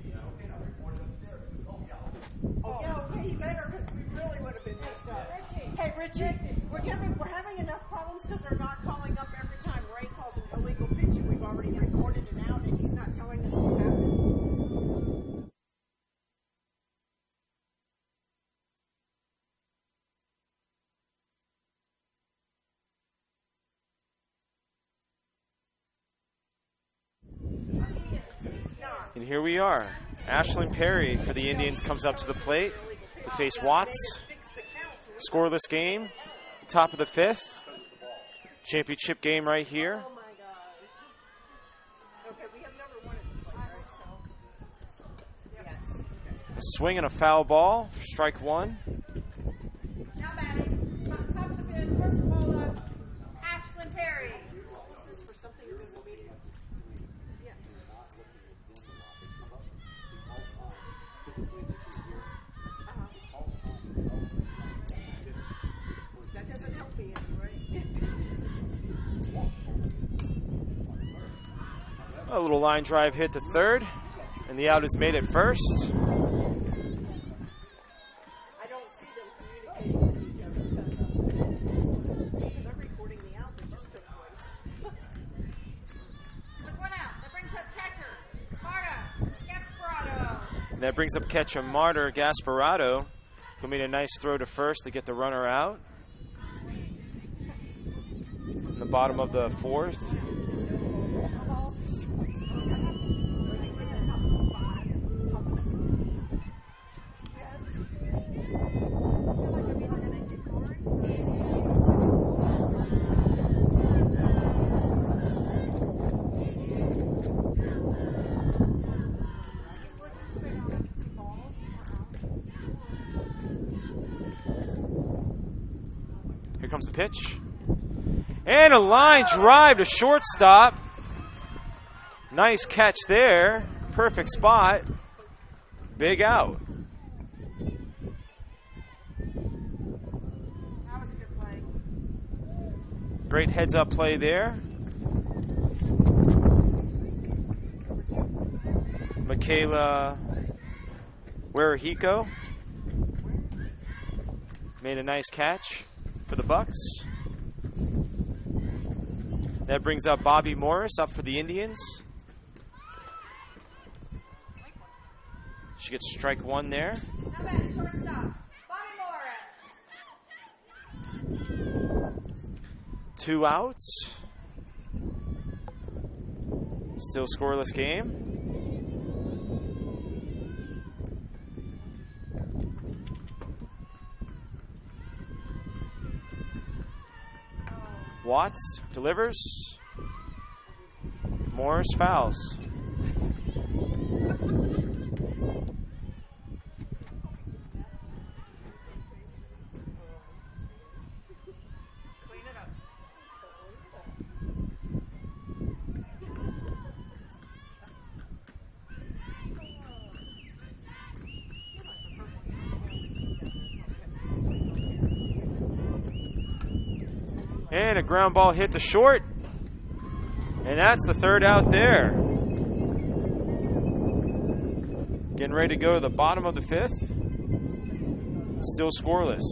Yeah, okay, now report upstairs. Oh, yeah. Oh yeah, okay, you better, because we really would have been messed up. Hey, Richie, we're having enough problems because they're not calling up every time Ray calls an illegal pitch, and we've already recorded it out, and he's not telling us what happened. He's not. And here we are. Ashlyn Perry for the Indians comes up to the plate to face Watts. Fix the count, so we're- Scoreless game. Top of the 5th. Championship game right here. Oh my gosh. Okay, we have number 1 at the plate, right? So, yes. A swing and a foul ball for strike 1. Now batting. Top of the 5th. First Chipola. Ashlyn Perry. This is for something that doesn't mean. Yeah. That doesn't help me any, right? A little line drive hit to third, and the out is made at first. I don't see them communicating with each other because I'm recording the out that just took place. With 1 out. That brings up catchers. Marta. Gasparado. And that brings up catcher Marta Gasparado, who made a nice throw to first to get the runner out. in the bottom of the fourth. Here comes the pitch. And a line drive to shortstop. Nice catch there. Perfect spot. Big out. That was a good play. Great heads-up play there. Michaela Werahiko made a nice catch for the Bucks. That brings up Bobby Morris up for the Indians. She gets strike one there. Now back, shortstop. Bobby Morris. 2 outs. Still scoreless game. Watts delivers. Morris fouls. Clean it up. And a ground ball hit to short. And that's the third out there. Getting ready to go to the bottom of the fifth. Still scoreless.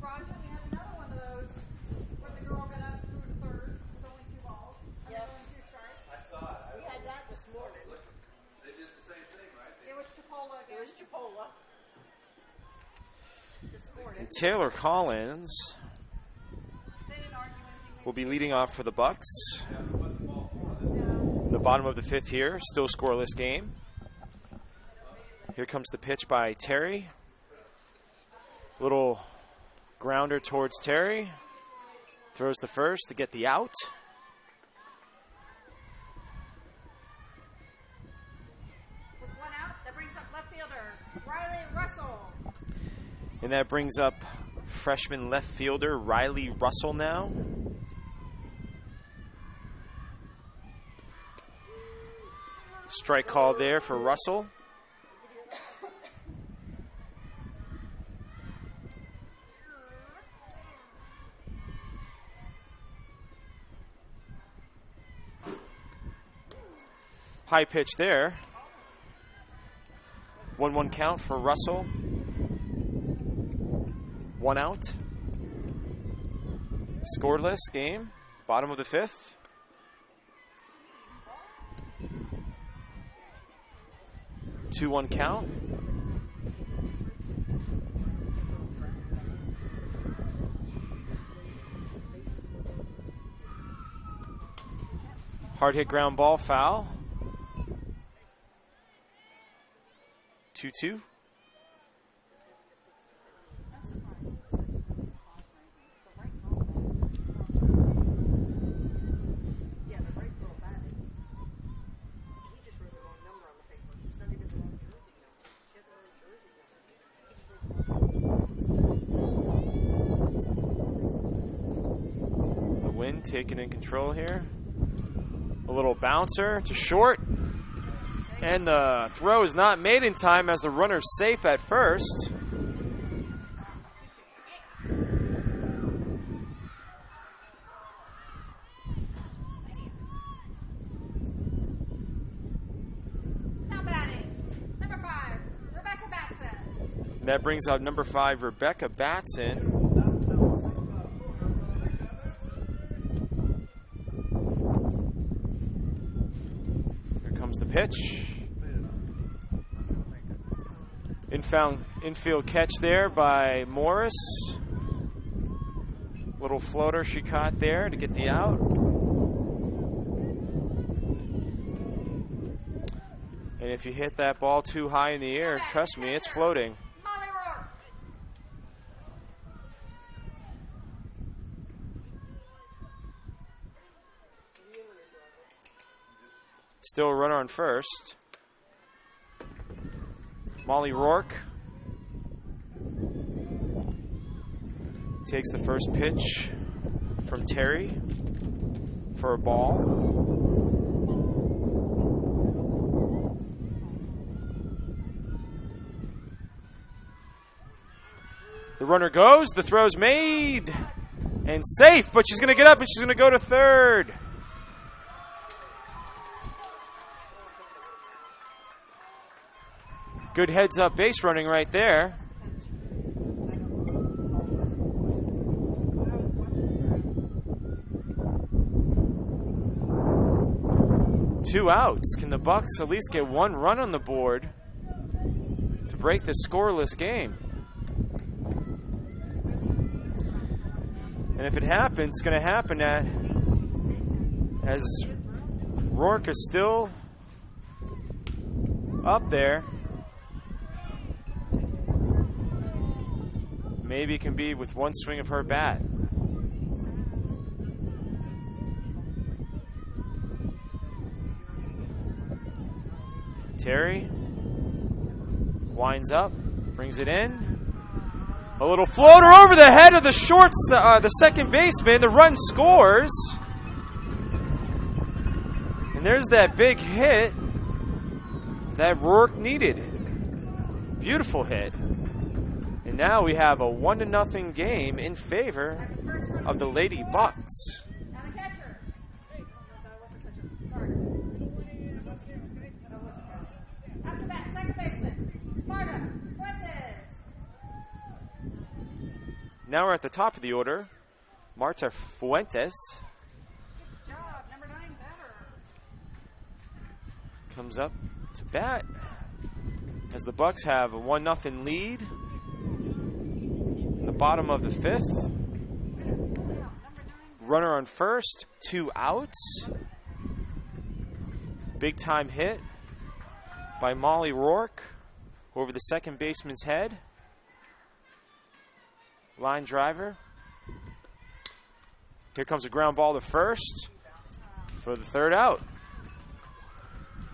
Roger, we had another one of those where the girl got up through the third with only 2 balls. Yep. Only 2 strikes. I saw it. We had that this morning. They did the same thing, right? It was Chipola It again. was Chipola. This morning. Taylor Collins They didn't argue anything. will be leading off for the Bucks. The bottom of the fifth here, still scoreless game. Here comes the pitch by Terry. Little grounder towards Terry. Throws the first to get the out. With 1 out, that brings up left fielder Riley Russell. And that brings up freshman left fielder Riley Russell now. Strike call there for Russell. High pitch there. 1-1 count for Russell. 1 out. Scoreless game. Bottom of the fifth. Two 1 count. Hard hit ground ball, foul. 2-2. Yeah, the right girl batted. He just wrote the wrong number on the paper. It's not even the wrong jersey number. She had the wrong jersey number. He just wrote the wrong The wind taking in control here. A little bouncer to short. And the throw is not made in time as the runner's safe at first. Now batting, number 5, Rebecca Batson. And that brings out number 5, Rebecca Batson. Here comes the pitch. Infield catch there by Morris. Little floater she caught there to get the out. And if you hit that ball too high in the air, trust me, it's floating. Molly Rourke. Still a runner on first. Molly Rourke takes the first pitch from Terry for a ball. The runner goes, the throw's made, and safe, but she's going to get up and she's going to go to third. Good heads-up base running right there. Two outs. Can the Bucks at least get one run on the board to break the scoreless game? And if it happens, it's going to happen as Rourke is still up there. Maybe it can be with one swing of her bat. Terry winds up, brings it in. A little floater over the head of the the second baseman. The run scores. And there's that big hit that Rourke needed. Beautiful hit. And now we have a 1-0 game in favor of the Lady Bucks. Now the catcher. Up to bat, second baseman, Marta Fuentes. Now we're at the top of the order. Marta Fuentes Good job. Number 9 better. comes up to bat as the Bucks have a 1-0 lead. In the bottom of the 5th. Runner on first, 2 outs. Big time hit by Molly Rourke over the second baseman's head. Line driver. Here comes a ground ball to first for the 3rd out.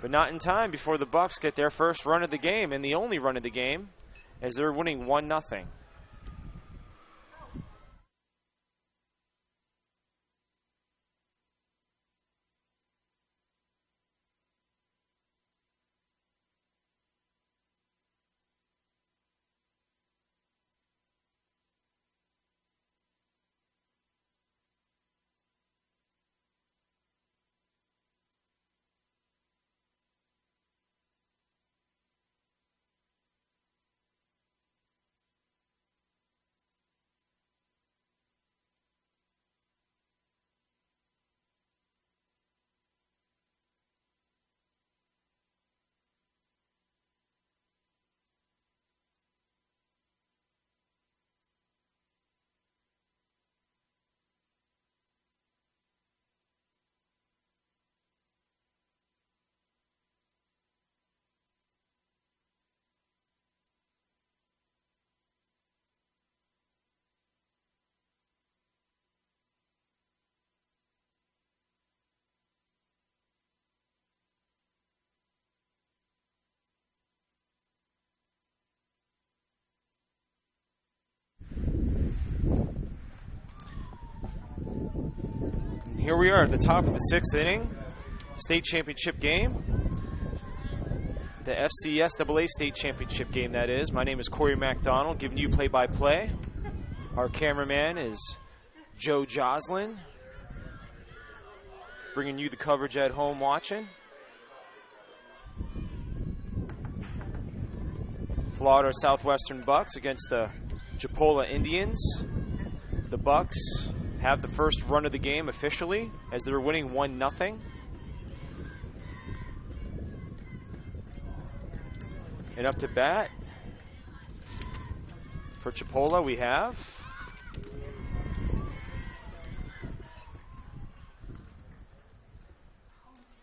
But not in time before the Bucks get their first run of the game, and the only run of the game, as they're winning 1-0. Here we are at the top of the 6th inning, state championship game. The FCSAA state championship game, that is. My name is Corey MacDonald, giving you play-by-play. Our cameraman is Joe Joslin, bringing you the coverage at home watching. Florida Southwestern Bucks against the Chipola Indians. The Bucks have the first run of the game officially as they're winning 1-0. And up to bat for Chipola we have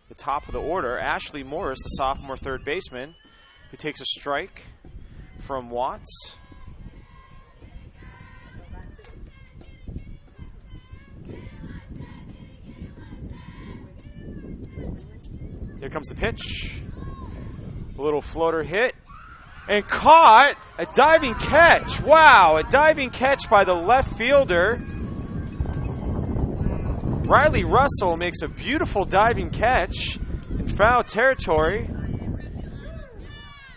the top of the order, Ashley Morris, the sophomore third baseman, who takes a strike from Watts. Here comes the pitch. A little floater hit. And caught. A diving catch. Wow, a diving catch by the left fielder. Riley Russell makes a beautiful diving catch in foul territory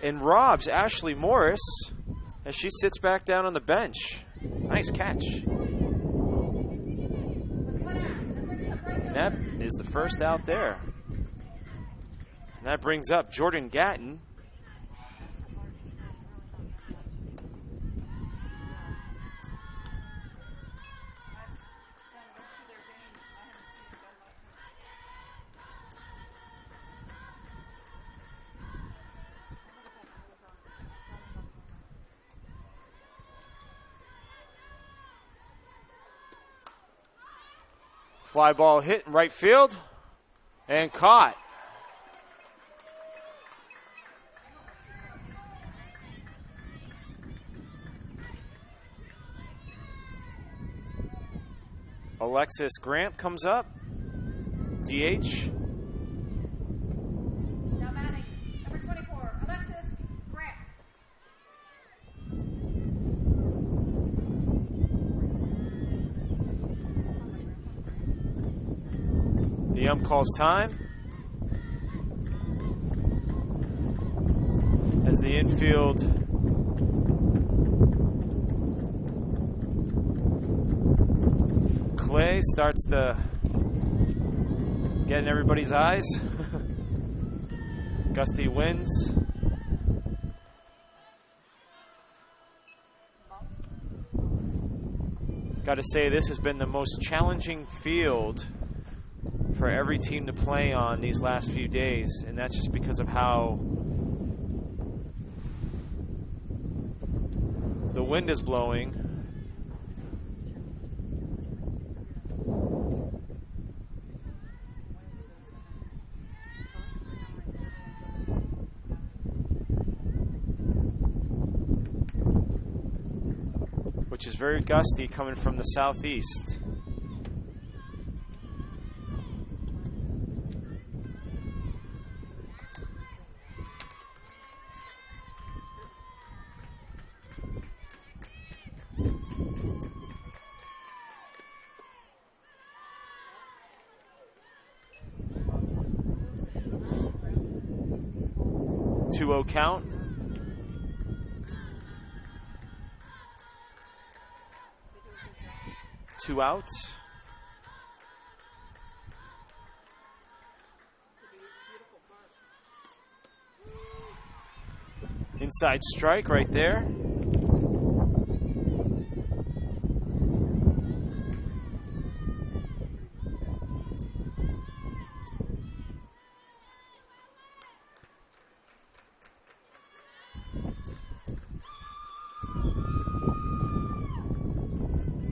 and robs Ashley Morris as she sits back down on the bench. Nice catch. And that is the first out there. And that brings up Jordan Gatton. Fly ball hit in right field and caught. Alexis Grant comes up. DH. Now batting, number 24, Alexis Grant. The ump calls time as the infield Clay starts to get in everybody's eyes. Gusty winds. Got to say, this has been the most challenging field for every team to play on these last few days, and that's just because of how the wind is blowing. Which is very gusty coming from the southeast. Two-0 count. Two outs. Inside strike right there.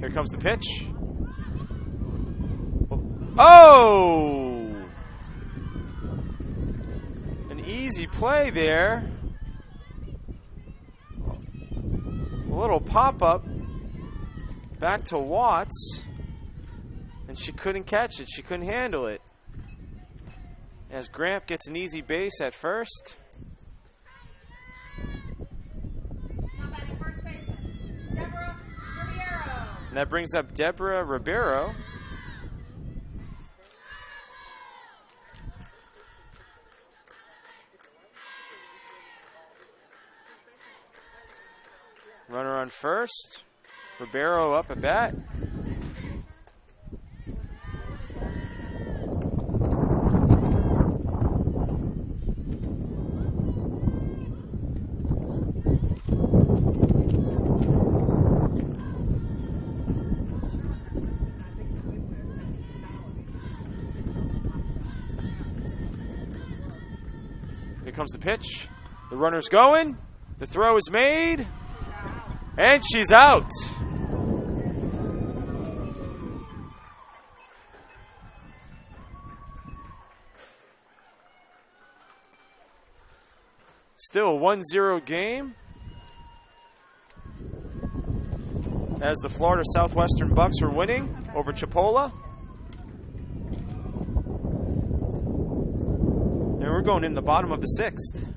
Here comes the pitch. Oh! An easy play there. A little pop-up. Back to Watts. And she couldn't catch it. She couldn't handle it. As Gramp gets an easy base at first. And that brings up Deborah Ribeiro. Runner on first. Ribeiro up at bat. Here comes the pitch. The runner's going. The throw is made. And she's out. Still a 1-0 game as the Florida Southwestern Bucks are winning over Chipola. And we're going in the bottom of the 6th.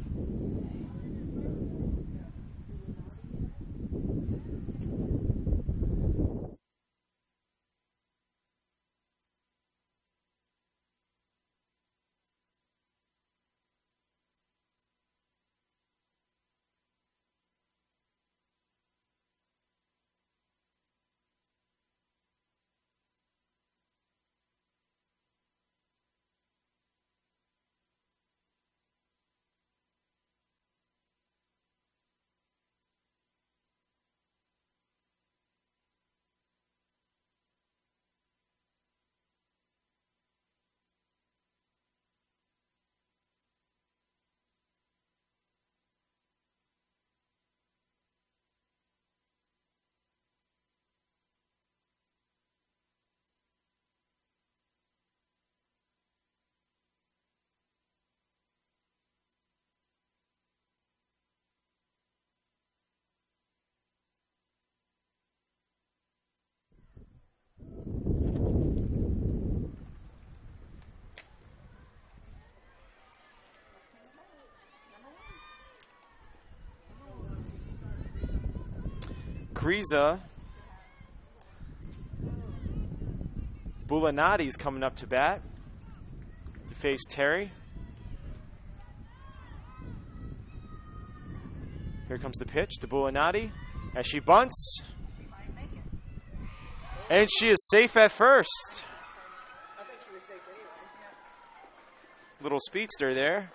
Kriza. Bulanati's coming up to bat to face Terry. Here comes the pitch to Bulanati as she bunts. And she is safe at first. I think she was safe anyway. Little speedster there.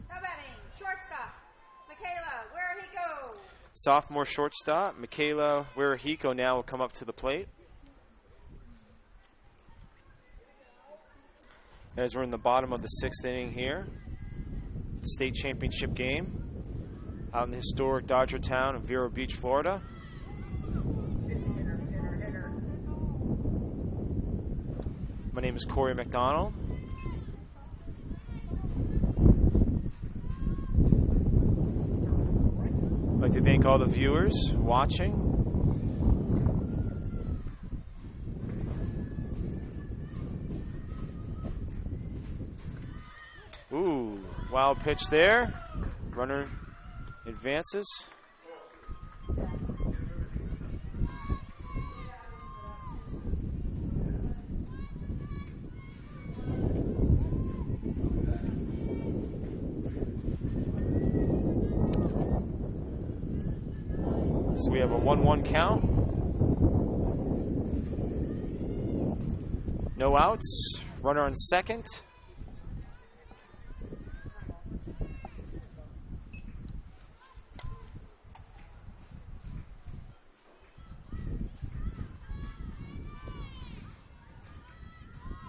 Now batting, shortstop, Michaela, where he goes. Sophomore shortstop, Michaela Wirahiko now will come up to the plate. As we're in the bottom of the 6th inning here, the state championship game out in the historic Dodger town of Vero Beach, Florida. Hitter. My name is Corey McDonald. I'd like to thank all the viewers watching. Ooh, wild pitch there. Runner advances. So we have a 1-1 count. No outs. Runner on second.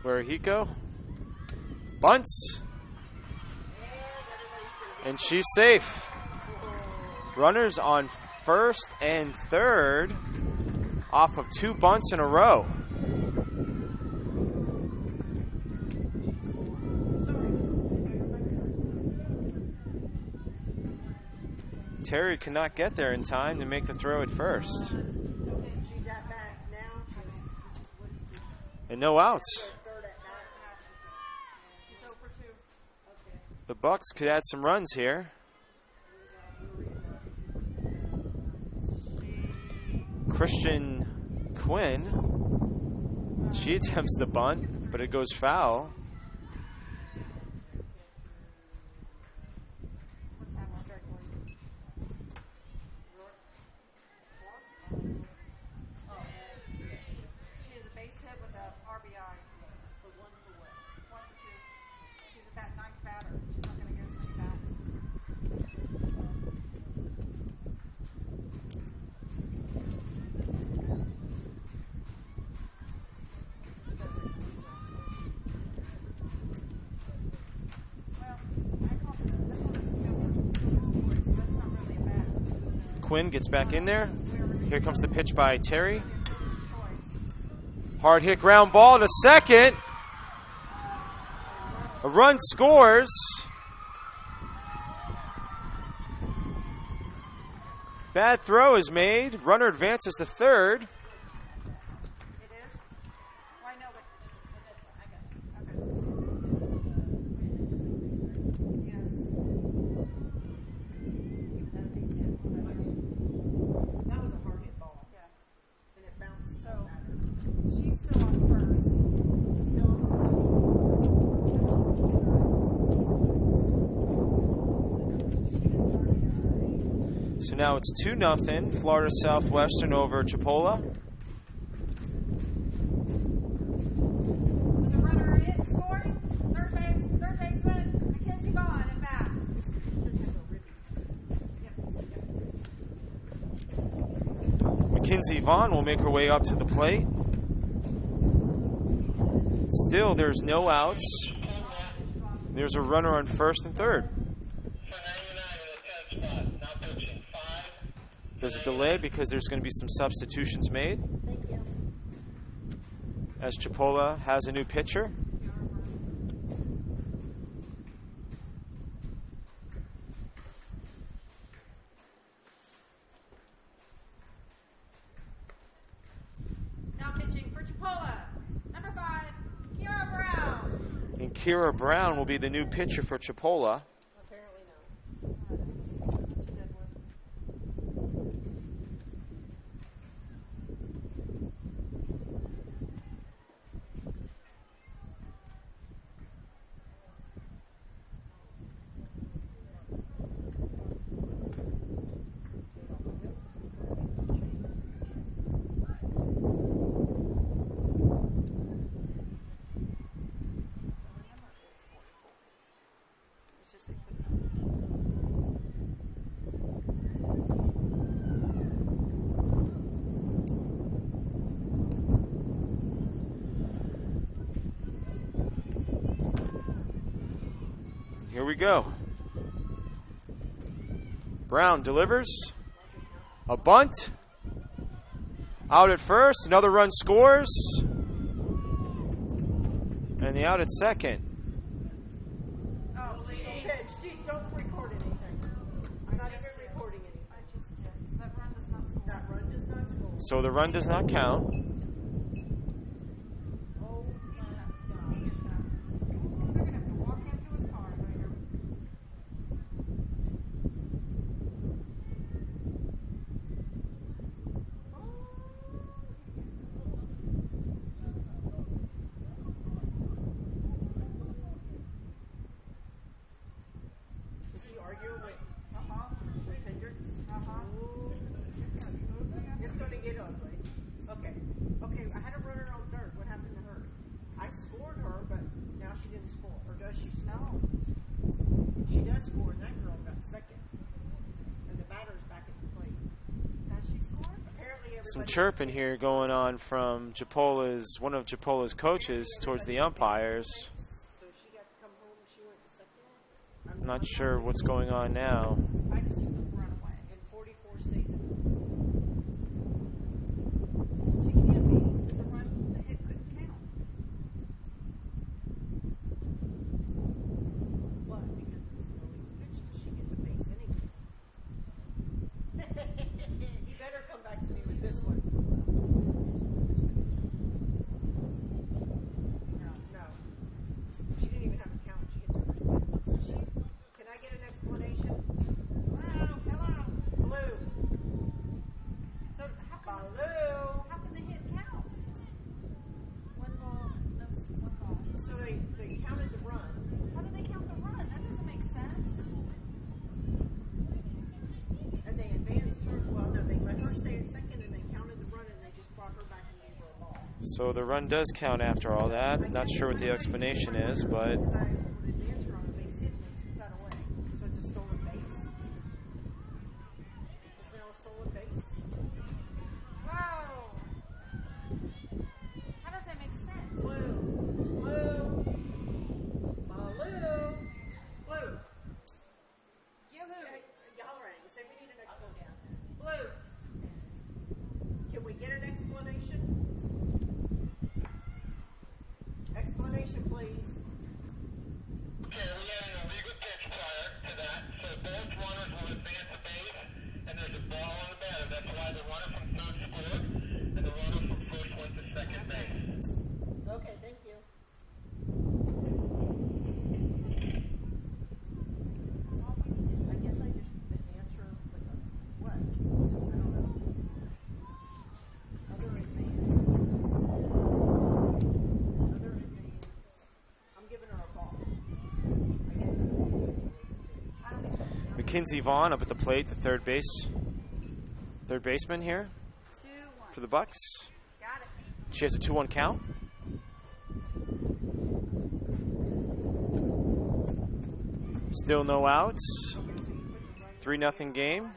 Wirahiko bunts, and she's safe. Runners on first and third off of 2 bunts in a row. Terry could not get there in time to make the throw at first. She's at bat now. And no outs. The Bucks could add some runs here. Christian Quinn. She attempts the bunt, but it goes foul. Quinn gets back in there. Here comes the pitch by Terry. Hard hit ground ball to second. A run scores. Bad throw is made. Runner advances to third. It is? Why no, but I got you. Okay. Yes. That was a hard hit ball. Yeah. And it bounced. So she's still on first. So now it's 2-0. Florida Southwestern over Chipola. The runner in scoring. Third baseman, Mackenzie Vaughn at bat. Mackenzie Vaughn will make her way up to the plate. Still, there's no outs. There's a runner on first and third. There's a delay because there's going to be some substitutions made. Thank you. As Chipola has a new pitcher. Now pitching for Chipola. Number 5, Kiara Brown. And Kira Brown will be the new pitcher for Chipola. Apparently no. It's just they put Here we go. Brown delivers. A bunt. Out at first. Another run scores. And the out at second. Oh, legal pitch. Geez, don't record anything. I'm not even recording anything. I just did. So that run does not score. That run does not score. So the run does not count. Oh, He is not. They're going to have to walk him to his car later. is he arguing with Uh-huh. Hendricks? Uh-huh. It's going to be ugly. It's going to get ugly. Okay. Okay, I had a runner on third. What happened to her? I scored her, but now she didn't score. Or does she? No. She does score, and that girl got second. And the batter's back at the plate. Does she score? Apparently everybody... Some chirping here going on from one of Chipola's coaches towards the umpires. So she got to come home and she went to second? I'm not sure what's going on now. I just took the run away. And 44 stays in. She can't be. Because the run, the hit couldn't count. What? Because it's an illegal pitch. Does she get the base anyway? You better come back to me with this one. No. She didn't even have to count. She hit the first one. So can I get an explanation? Hello. Blue. So how Blue. can the hit count? One ball, no, one ball. So they counted the run. How do they count the run? That doesn't make sense. And they advanced her. Well, no, they let her stay at second, and they counted the run, and they just brought her back and gave her a ball. So the run does count after all that. Not sure what the explanation is, but Because I would advance her on a base hit, and they took that away. So it's a stolen base. It's now a stolen base. Whoa. How does that make sense? Blue. Blue. Yoo-hoo. Y'all ready? Say we need an explanation. we had an illegal pitch prior to that, so both runners will advance the base, and there's a ball on the batter. That's why the runner from third scored, and the runner from first went to second base. Okay, thank you. I guess I just answer with a what? I don't know. Other advance. I'm giving her a ball. I guess Mackenzie Vaughn up at the plate, the third baseman here 2-1. for the Bucks. Got it. She has a 2-1 count. Still no outs. 3-0 game.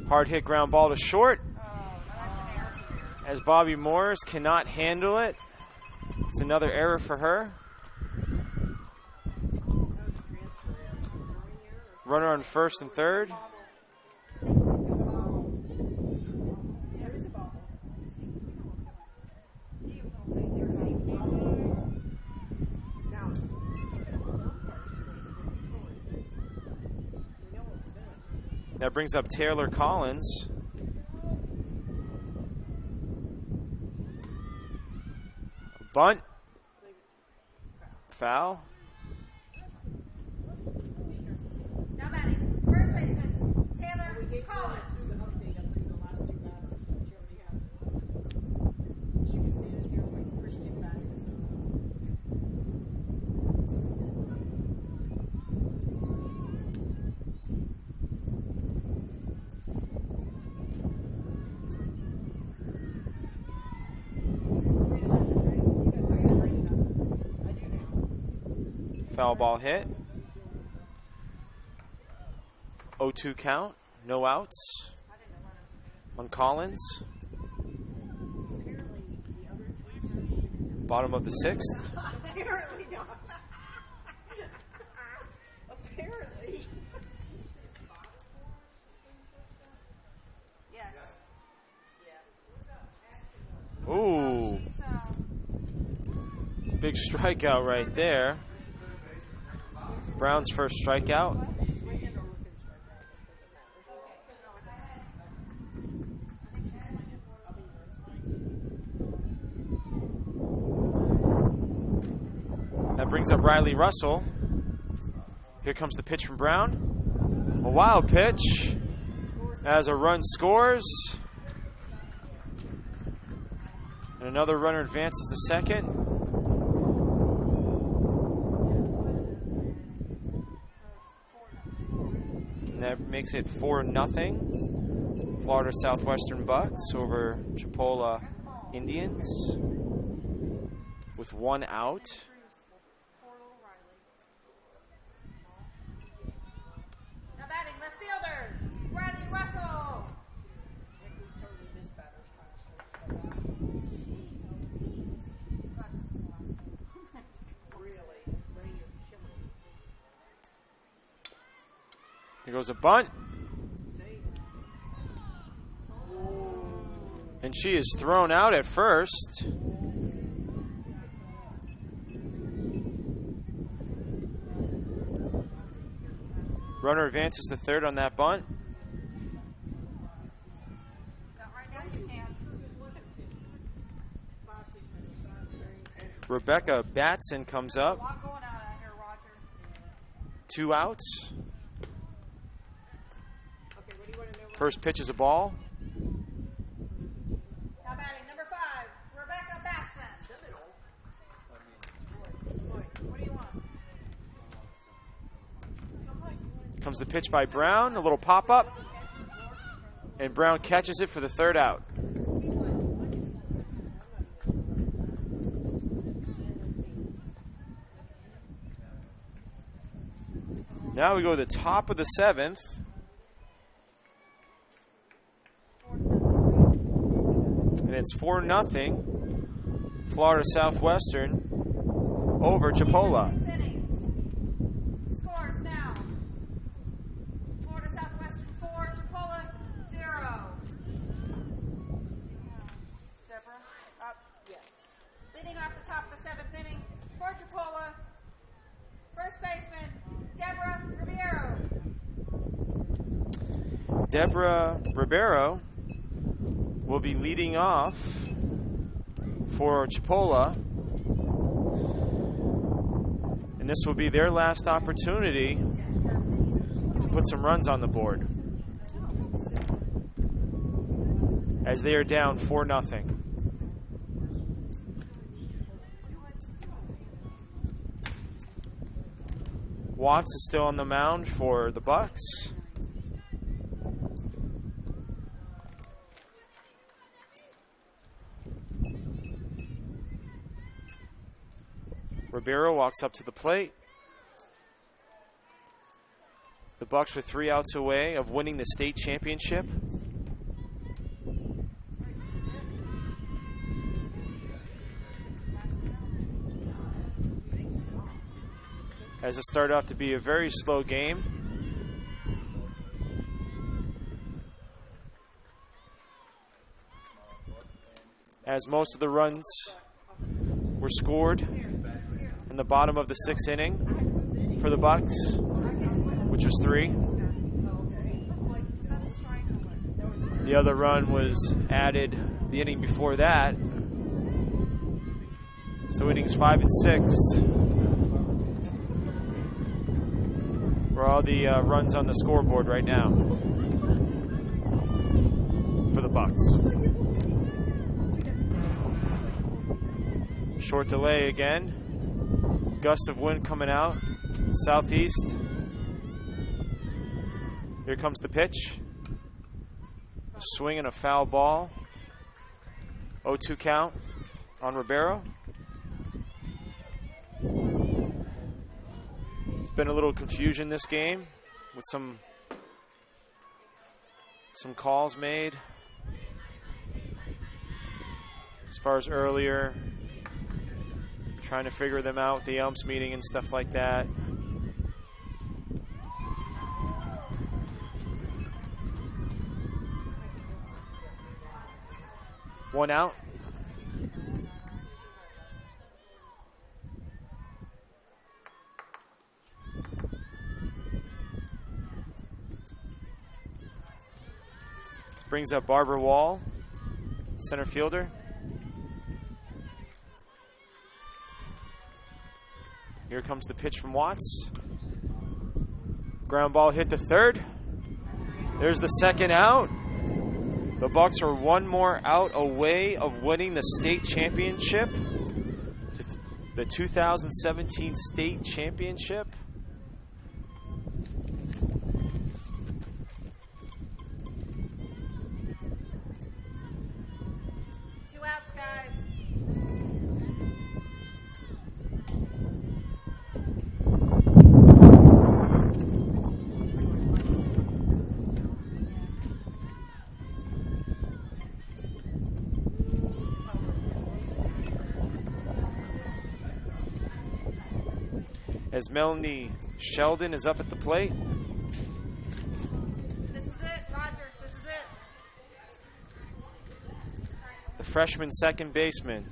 Hard hit ground ball to short. As Bobby Morris cannot handle it. It's another error for her. Runner on first and third. That brings up Taylor Collins. Bunt. Foul. Now batting, first baseman, Taylor Collins. She was standing here like Christian back. Foul ball hit. 0-2 count. No outs on Collins. Bottom of the sixth. Apparently not. Apparently. Yes. Ooh, big strikeout right there. Brown's first strikeout. That brings up Riley Russell. Here comes the pitch from Brown. A wild pitch as a run scores. And another runner advances to second. And that makes it 4-0. Florida Southwestern Bucks over Chipola Indians with 1 out. Now batting, left fielder, Riley Russell. Here goes a bunt. And she is thrown out at first. Runner advances to third on that bunt. Right now you can't. Rebecca Batson comes A up. lot going on out here, Roger. 2 outs. Okay, what do you want to know? First pitch is a ball. Now batting, number 5, Rebecca Batson. What do you want? Comes the pitch by Brown. A little pop-up. And Brown catches it for the 3rd out. Now we go to the top of the 7th. And it's 4-0. Florida Southwestern over Chipola. 6 innings. Scores now. Deborah Ribeiro will be leading off for Chipola. And this will be their last opportunity to put some runs on the board, as they are down 4-0. Watts is still on the mound for the Bucks. Ribeiro walks up to the plate. The Bucks were 3 outs away of winning the state championship. As it started off to be a very slow game. As most of the runs were scored in the bottom of the 6th inning for the Bucks, which was 3. The other run was added the inning before that. So innings 5 and 6 were all the runs on the scoreboard right now for the Bucks. Short delay again. Gust of wind coming out, southeast. Here comes the pitch. Swing and a foul ball. 0-2 count on Ribeiro. It's been a little confusion this game with some calls made. As far as earlier, trying to figure them out with the umps meeting and stuff like that. One out. Brings up Barbara Wall, center fielder. Here comes the pitch from Watts. Ground ball hit to third. There's the second out. The Bucks are one more out away of winning the state championship, the 2017 state championship. Two outs, guys. As Melanie Sheldon is up at the plate. This is it, Roger. This is it. The freshman second baseman.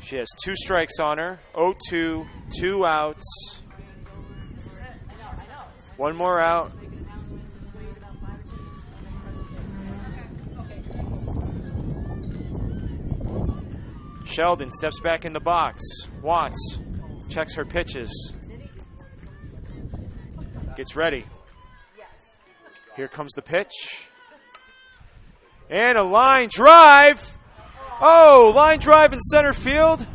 She has 2 strikes on her. 0-2, 2 outs. One more out. Sheldon steps back in the box. Watts checks her pitches. Gets ready. Here comes the pitch. And a line drive. Oh, line drive in center field.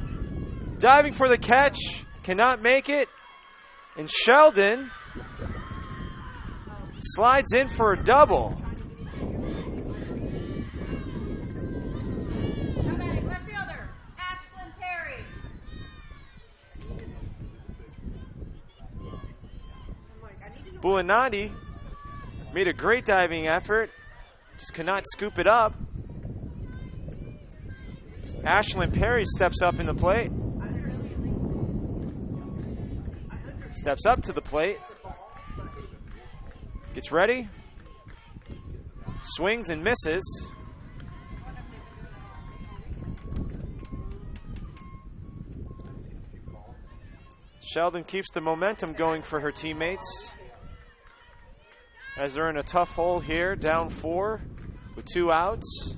Diving for the catch. Cannot make it. And Sheldon slides in for a double. Bulanadi made a great diving effort, just could not scoop it up. Ashlyn Perry steps up in the plate. Steps up to the plate. Gets ready. Swings and misses. Sheldon keeps the momentum going for her teammates as they're in a tough hole here, down 4 with 2 outs.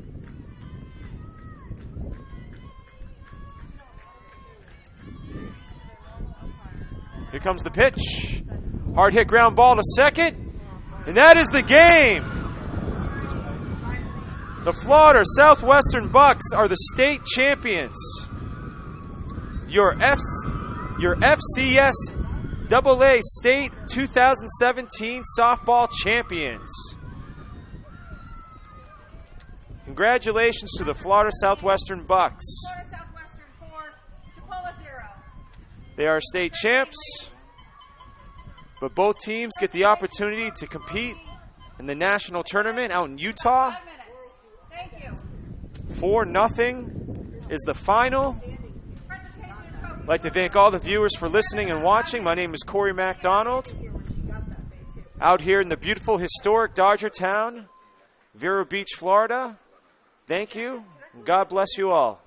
Here comes the pitch. Hard hit ground ball to second. And that is the game. The Florida Southwestern Bucks are the state champions. Your FCSAA State 2017 softball champions. Congratulations to the Florida Southwestern Bucks. Florida Southwestern 4, Chipola 0. They are state champs, but both teams get the opportunity to compete in the national tournament out in Utah. 5 minutes. Thank you. 4-0 is the final. Presentation of trophy. I'd like to thank all the viewers for listening and watching. My name is Corey MacDonald, out here in the beautiful historic Dodger town, Vero Beach, Florida. Thank you, and God bless you all.